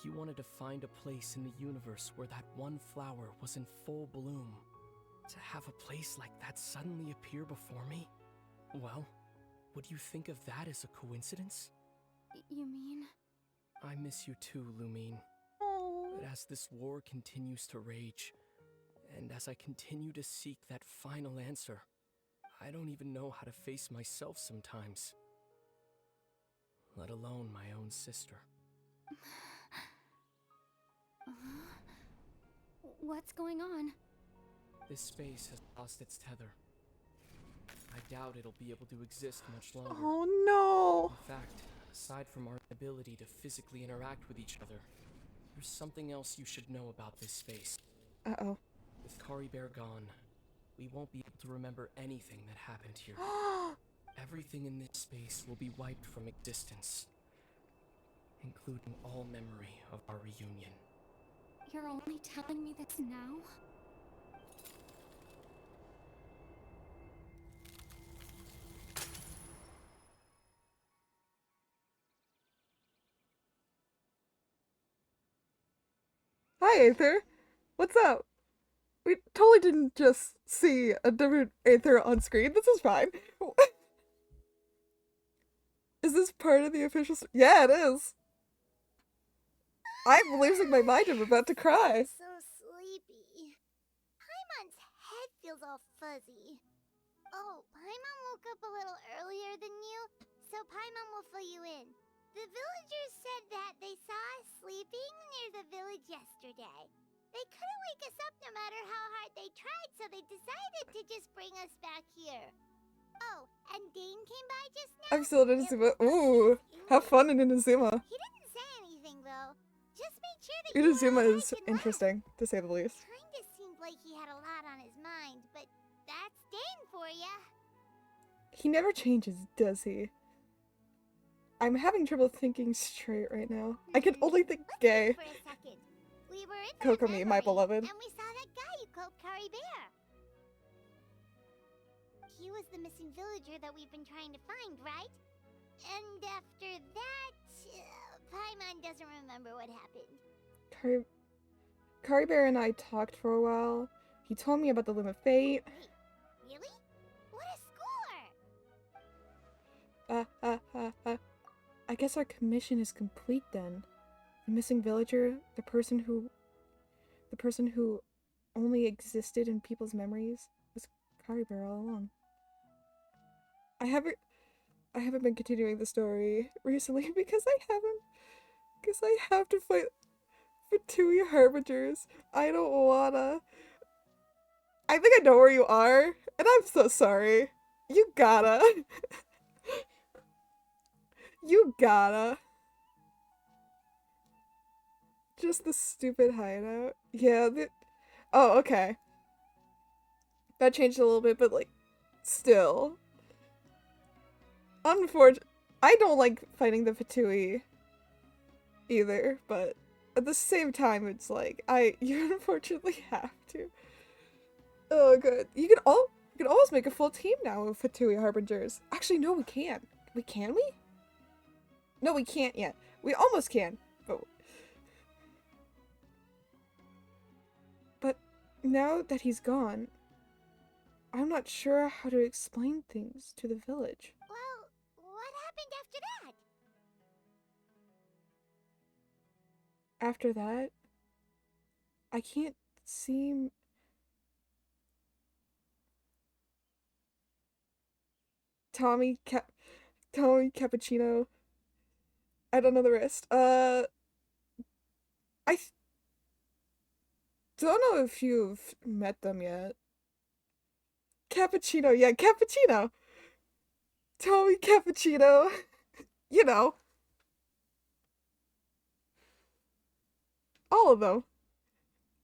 You wanted to find a place in the universe where that one flower was in full bloom. To have a place like that suddenly appear before me? Well, would you think of that as a coincidence? You mean? I miss you too, Lumine. Oh. But as this war continues to rage, and as I continue to seek that final answer, I don't even know how to face myself sometimes. Let alone my own sister. What's going on? This space has lost its tether. I doubt it'll be able to exist much longer. Oh no. In fact, aside from our ability to physically interact with each other, there's something else you should know about this space. Uh-oh. With Kari Bear gone, we won't be able to remember anything that happened here. Everything in this space will be wiped from existence, including all memory of our reunion. You're only telling me this now? Hi, Aether. What's up? We totally didn't just see a different Aether on screen. This is fine. Is this part of the official? Yeah, it is. I'm losing my mind. I'm about to cry. So sleepy. Paimon's head feels all fuzzy. Oh, Paimon woke up a little earlier than you, so Paimon will fill you in. The villagers said that they saw us sleeping near the village yesterday. They couldn't wake us up no matter how hard they tried, so they decided to just bring us back here. Oh, and Dane came by just now. I'm still in Inazuma. Ooh, have fun in Inazuma. He didn't say anything though. Just made sure that Inazuma you is interesting, to say the least. Kinda seemed like he had a lot on his mind, but that's Dane for ya. He never changes, does he? I'm having trouble thinking straight right now. I can only think Let's gay. think for a second. We were in that Kokomi, my memory, beloved. and we saw that guy you called Kari Bear. He was the missing villager that we've been trying to find, right? And after that, Paimon doesn't remember what happened. Kari Bear and I talked for a while. He told me about the Limb of Fate. Wait, really? What a score! I guess our commission is complete then. The missing villager, the person who only existed in people's memories, was Kari Bear all along. I haven't been continuing the story recently because I have to fight for two Harbingers. I don't wanna. I think I know where you are, and I'm so sorry. You gotta. You gotta. Just the stupid hideout. Yeah, oh, okay. That changed a little bit, but, like, still. Unfortunately, I don't like fighting the Fatui either, but at the same time, it's like, you unfortunately have to. Oh, good. You can We can almost make a full team now of Fatui Harbingers. Actually, no, we can't. Can we? No, we can't yet. We almost can, but now that he's gone, I'm not sure how to explain things to the village. Well, what happened after that? After that, I can't seem... Tommy Cappuccino. I don't know the rest. I don't know if you've met them yet. Cappuccino, yeah, Cappuccino. Tommy Cappuccino. You know. All of them.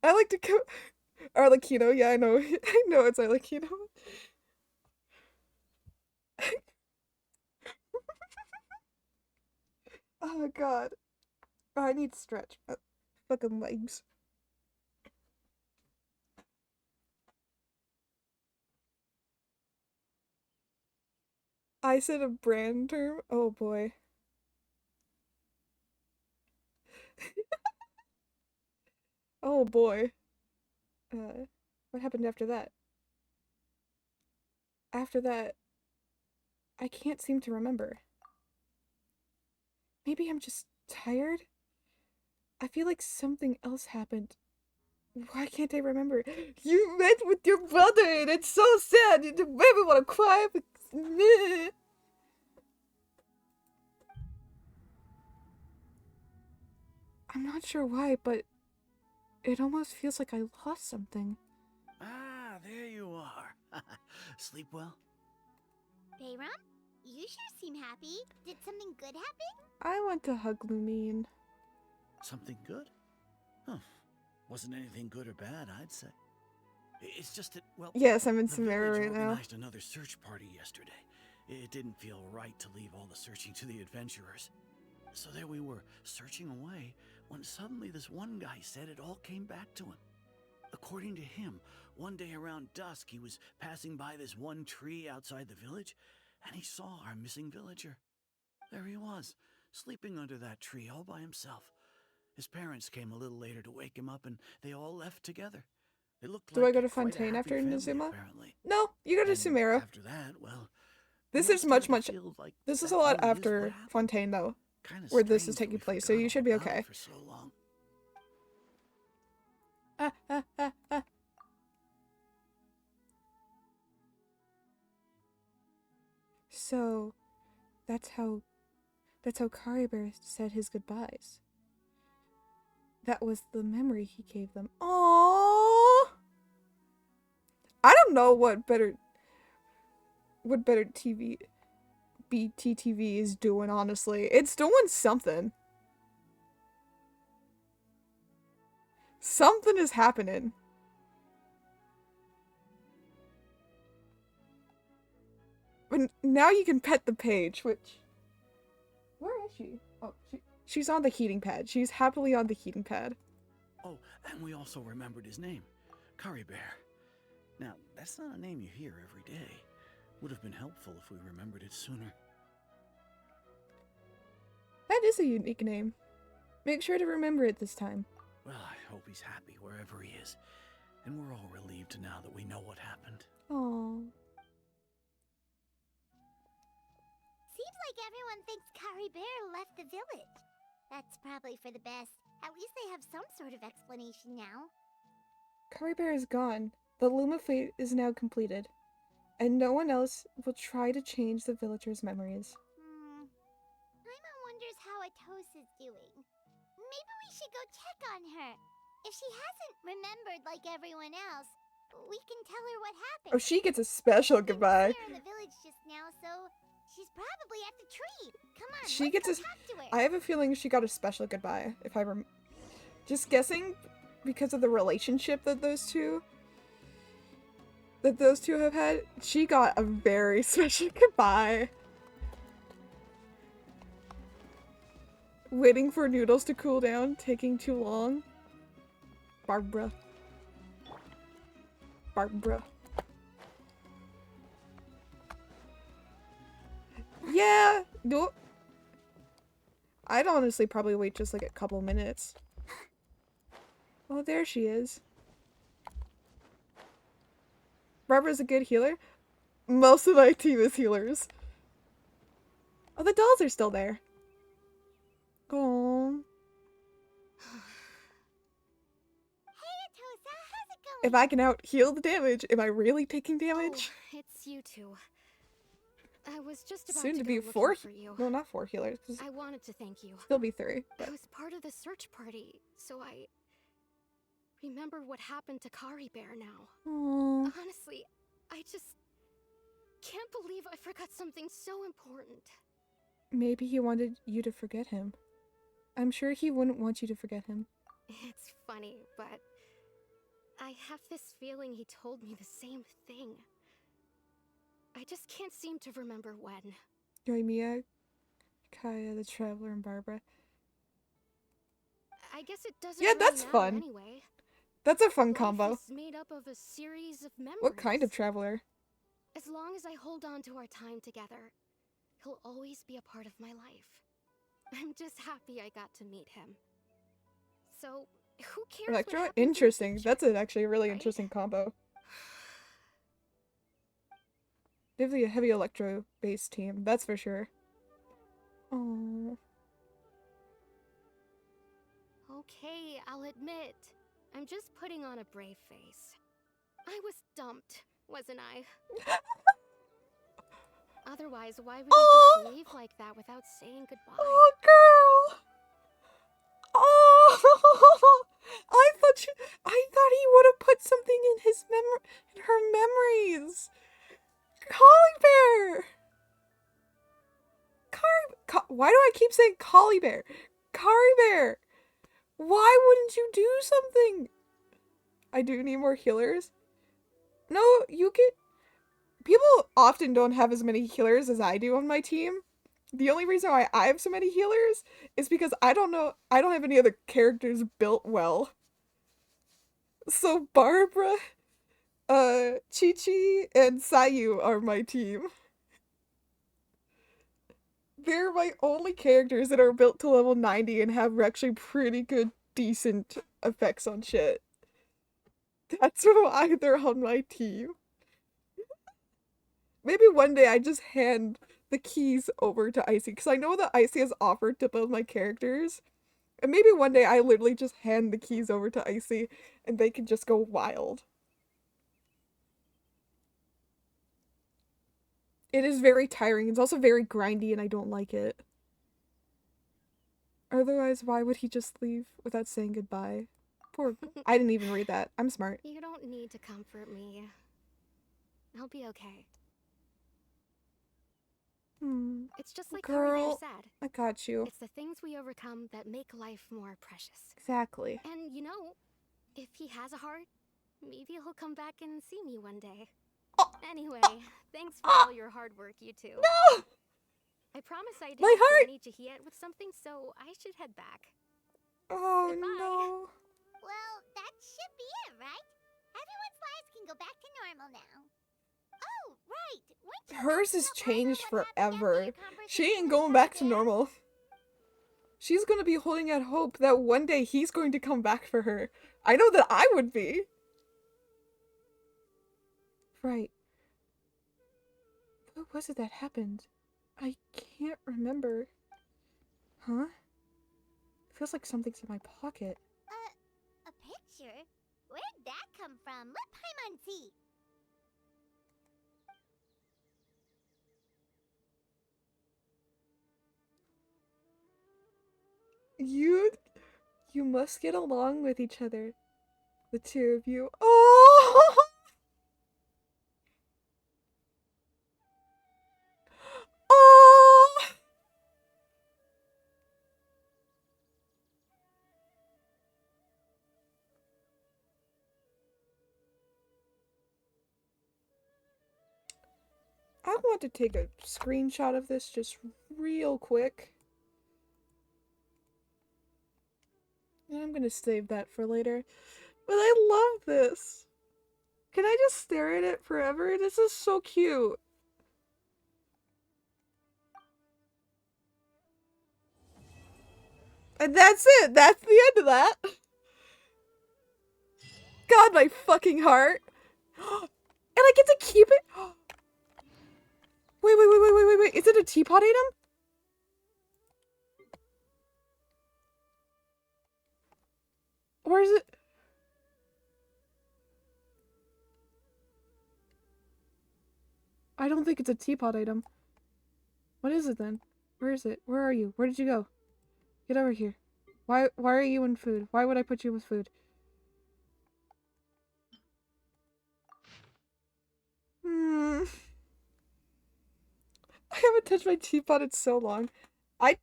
I like to Arlecchino, yeah, I know. I know it's Arlecchino. Oh god. Oh, I need to stretch. Fucking legs. I said a brand term? Oh boy. Oh boy. What happened after that? After that, I can't seem to remember. Maybe I'm just tired? I feel like something else happened. Why can't I remember? You met with your brother and it's so sad. You don't ever want to cry because... I'm not sure why, but it almost feels like I lost something. Ah, there you are. Sleep well? Bayram, you sure seem happy. Did something good happen? I want to hug Lumine. Something good? Huh. Wasn't anything good or bad, I'd say. It's just that, well... Yes, I'm in the Samara village right now. organized another search party yesterday. It didn't feel right to leave all the searching to the adventurers. So there we were, searching away, when suddenly this one guy said it all came back to him. According to him, one day around dusk he was passing by this one tree outside the village, and he saw our missing villager. There he was, sleeping under that tree all by himself. His parents came a little later to wake him up, and they all left together. They looked Do like I go to quite a Fontaine happy after family, Inazuma? apparently. No, you go to And Sumeru. after that, well... This we all is much, started to feel like this is that a lot really is what after happened. Fontaine, though, Kinda where this is strange that taking we place, so forgot you should all be about it okay. for so long. So, that's how Kariber said his goodbyes. That was the memory he gave them. Aww! I don't know what better BTTV is doing, honestly. It's doing something. Something is happening. But now you can pet the page, which... Where is she? Oh, she's on the heating pad. She's happily on the heating pad. Oh, and we also remembered his name, Curry Bear. Now, that's not a name you hear every day. Would have been helpful if we remembered it sooner. That is a unique name. Make sure to remember it this time. Well, I hope he's happy wherever he is. And we're all relieved now that we know what happened. Aww. Seems like everyone thinks Curry Bear left the village. That's probably for the best. At least they have some sort of explanation now. Curry Bear is gone. The Luma fate is now completed. And no one else will try to change the villagers' memories. Paimon wonders how Atosa's doing. Maybe we should go check on her. If she hasn't remembered like everyone else, we can tell her what happened. Oh, she gets a special goodbye. She was here in the village just now, so she's probably at the tree. Come on, She let's gets go a... talk to her. I have a feeling she got a special goodbye, if I just guessing, because of the relationship that those two have had, she got a very special goodbye. Waiting for noodles to cool down, taking too long. Barbara. Yeah, no. I'd honestly probably wait just like a couple minutes. Oh, there she is. Barbara's a good healer. Most of my team is healers. Oh, the dolls are still there. Oh. Hey, Atosa, how's it going? If I can out heal the damage, am I really taking damage? Oh, it's you two. I was just about Soon to to be go four. looking for you. No, not 4 healers. I wanted to thank you. Still be 3. I But was part of the search party, so I remembered what happened to Kari Bear now. Aww. Honestly, I just can't believe I forgot something so important. Maybe he wanted you to forget him. I'm sure he wouldn't want you to forget him. It's funny, but I have this feeling he told me the same thing. I just can't seem to remember when. Yoimiya, Kaya, the Traveler, and Barbara. I guess it doesn't Yeah, really that's matter fun. anyway. That's a fun Life combo. is made up of a series of memories. What kind of traveler? As long as I hold on to our time together, he'll always be a part of my life. I'm just happy I got to meet him. So, who cares what Electro? happens in the Interesting. future, That's actually a really right? interesting combo. Definitely a heavy electro-based team, that's for sure. Oh. Okay, I'll admit. I'm just putting on a brave face. I was dumped, wasn't I? Otherwise, why would he just leave like that without saying goodbye? Oh, girl! Oh! I thought he would have put something in his in her memories. Collie Bear! Why do I keep saying Collie Bear? Kari Bear! Why wouldn't you do something? I do need more healers. No, you can... People often don't have as many healers as I do on my team. The only reason why I have so many healers is because I don't have any other characters built well. So Barbara, Chi-Chi, and Sayu are my team. They're my only characters that are built to level 90 and have actually pretty good, decent effects on shit. That's why they're on my team. Maybe one day I just hand the keys over to Icy, because I know that Icy has offered to build my characters. And maybe one day I literally just hand the keys over to Icy and they can just go wild. It is very tiring. It's also very grindy and I don't like it. Otherwise, why would he just leave without saying goodbye? Poor... I didn't even read that. I'm smart. You don't need to comfort me. I'll be okay. It's just like Kari Bear Girl, said. I got you. It's the things we overcome that make life more precious. Exactly. And you know, if he has a heart, maybe he'll come back and see me one day. Anyway, thanks for all your hard work, you two. No! I promise I didn't My heart! Granny Jahiet with something, so I should head back. Oh Goodbye. no. Well, that should be it, right? Everyone's lives can go back to normal now. Oh, right. Weren't you Hers going has to tell Barbara changed what happened after forever. your She conversation ain't with going Kari back to Bear? normal. She's gonna be holding out hope that one day he's going to come back for her. I know that I would be. Right. What was it that happened? I can't remember. Huh? It feels like something's in my pocket. A picture? Where'd that come from? Let Paimon see. You must get along with each other. The two of you. Oh! Oh! I want to take a screenshot of this just real quick. And I'm gonna save that for later. But I love this. Can I just stare at it forever? This is so cute. And that's it. That's the end of that. God, my fucking heart. And I get to keep it? Wait. Is it a teapot item? Or is it? I don't think it's a teapot item. What is it then? Where is it? Where are you? Where did you go? Get over here. Why are you in food? Why would I put you with food? Hmm. I haven't touched my teapot in so long. I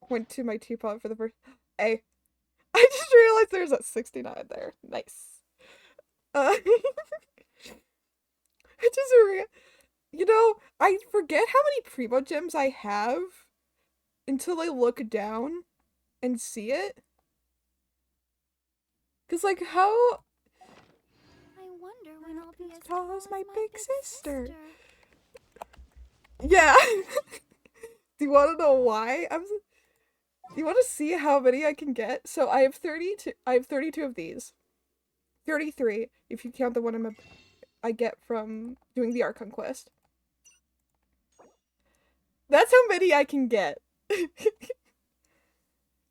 went to my teapot for the first. Hey, I just realized there's a 69 there. Nice. I just you know, I forget how many primo gems I have until I look down and see it. Cause like how I wonder when I'll be as tall tall as my big sister. sister. Yeah. Do you want to know why? You want to see how many I can get? So I have 32. I have 32 of these. 33 if you count the one I get from doing the Archon quest. That's how many I can get.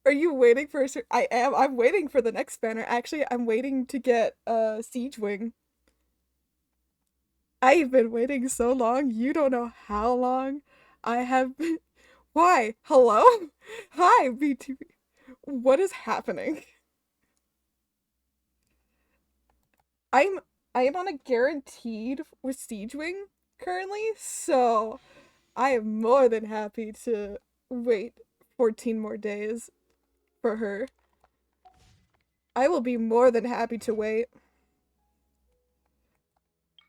Are you waiting for a I am. I'm waiting for the next banner. Actually, I'm waiting to get Siege Wing. I've been waiting so long. You don't know how long I have been. Why? Hello? Hi, BTV. What is happening? I'm I am on a guaranteed with Siege Wing currently, so I am more than happy to wait 14 more days for her. I will be more than happy to wait.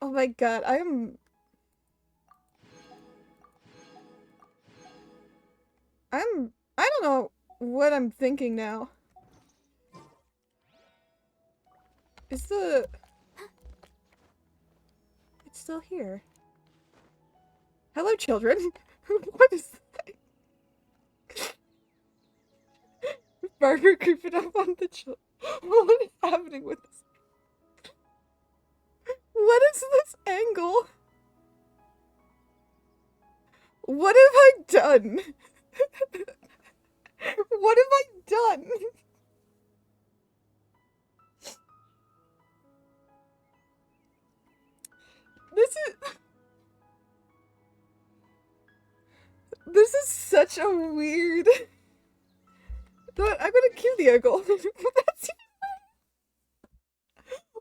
Oh my god, I don't know what I'm thinking now. Is the... It's still here. Hello, children. What is that? Barber creeping up on the children. What is happening with this? What is this angle? What have I done? What have I done? This is such a weird... I'm gonna kill the angle.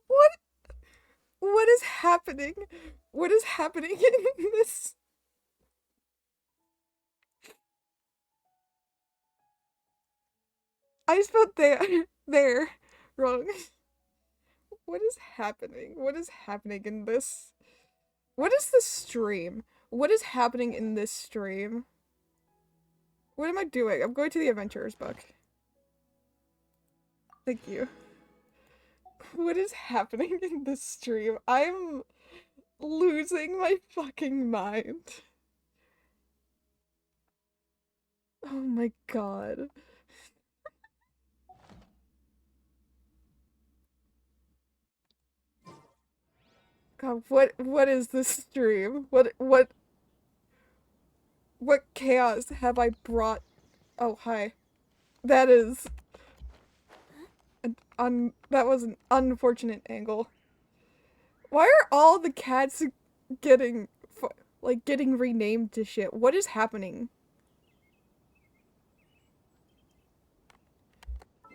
What? What is happening? What is happening in this? I spelled there wrong. What is happening? What is happening in this? What is this stream? What is happening in this stream? What am I doing? I'm going to the adventurer's book. Thank you. What is happening in this stream? I'm losing my fucking mind. Oh my god. God, what is this stream? What chaos have I brought? Oh, hi. That is that was an unfortunate angle. Why are all the cats getting getting renamed to shit? What is happening?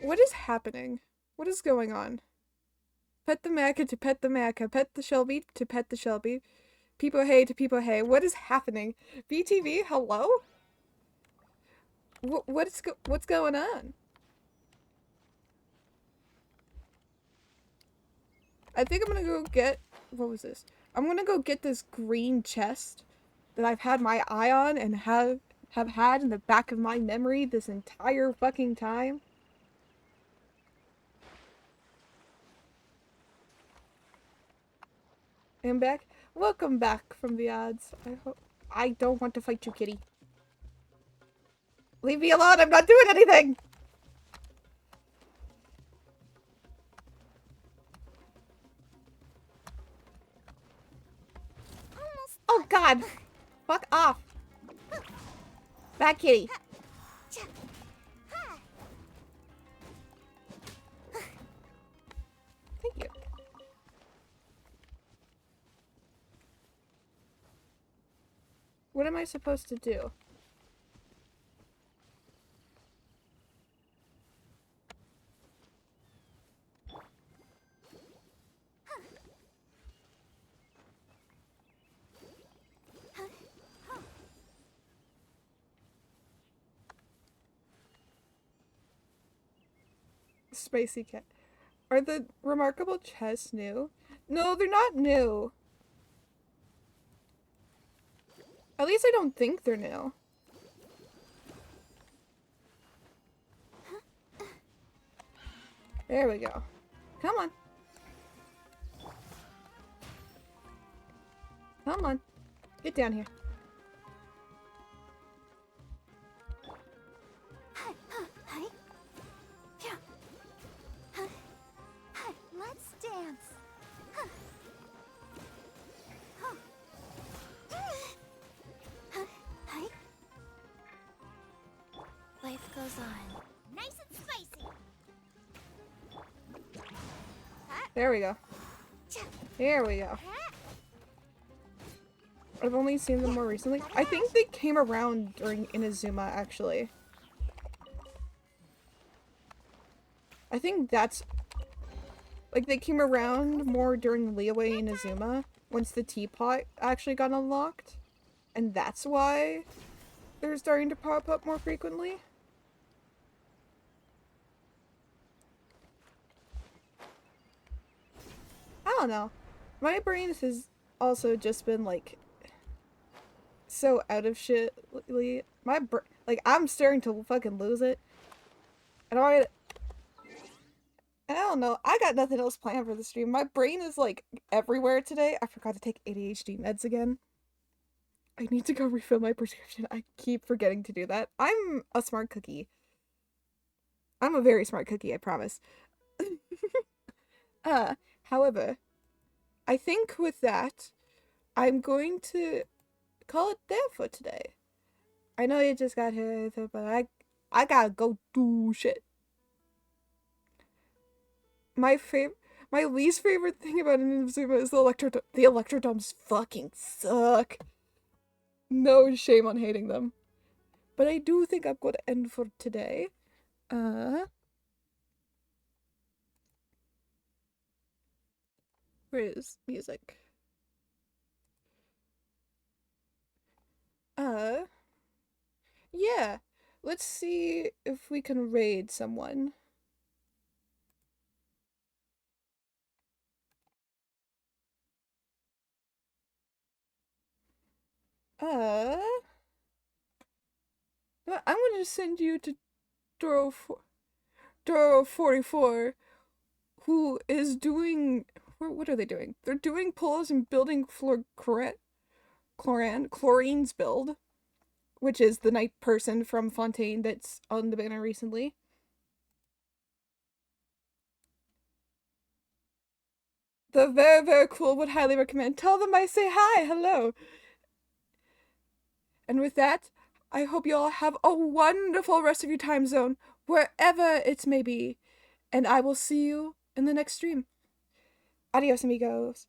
What is happening? What is going on? Pet the Maca to pet the Maca, pet the Shelby to pet the Shelby. People hey to people hey. What is happening? BTV, hello? What's going on? I think I'm gonna go get... What was this? I'm gonna go get this green chest that I've had my eye on and have had in the back of my memory this entire fucking time. I'm back. Welcome back from the odds. I don't want to fight you, kitty. Leave me alone, I'm not doing anything! Oh god! Fuck off! Bad kitty. Thank you. What am I supposed to do? Spicy cat. Are the remarkable chests new? No, they're not new. At least I don't think they're new. There we go. Come on. Come on. Get down here. Let's dance. Life goes on. Nice and spicy. There we go. There we go. I've only seen them more recently. I think they came around during Inazuma, actually. I think that's... Like, they came around more during Leeway Inazuma, once the teapot actually got unlocked. And that's why they're starting to pop up more frequently. I don't know. My brain has also just been, like, so out of shit lately. Like, I'm starting to fucking lose it. And I don't know. I got nothing else planned for the stream. My brain is, like, everywhere today. I forgot to take ADHD meds again. I need to go refill my prescription. I keep forgetting to do that. I'm a smart cookie. I'm a very smart cookie, I promise. However, I think with that, I'm going to call it there for today. I know you just got here, but I gotta go do shit. My least favorite thing about Inazuma is the Electrodome. The Electrodomes fucking suck. No shame on hating them. But I do think I'm going to end for today. Where is music? Yeah. Let's see if we can raid someone. I'm gonna send you to Doro 44, who is doing... What are they doing? They're doing pulls and building Chlorine's build, which is the night person from Fontaine that's on the banner recently. They're very, very cool. Would highly recommend. Tell them I say hi. Hello. And with that, I hope you all have a wonderful rest of your time zone, wherever it may be. And I will see you in the next stream. Adios, amigos.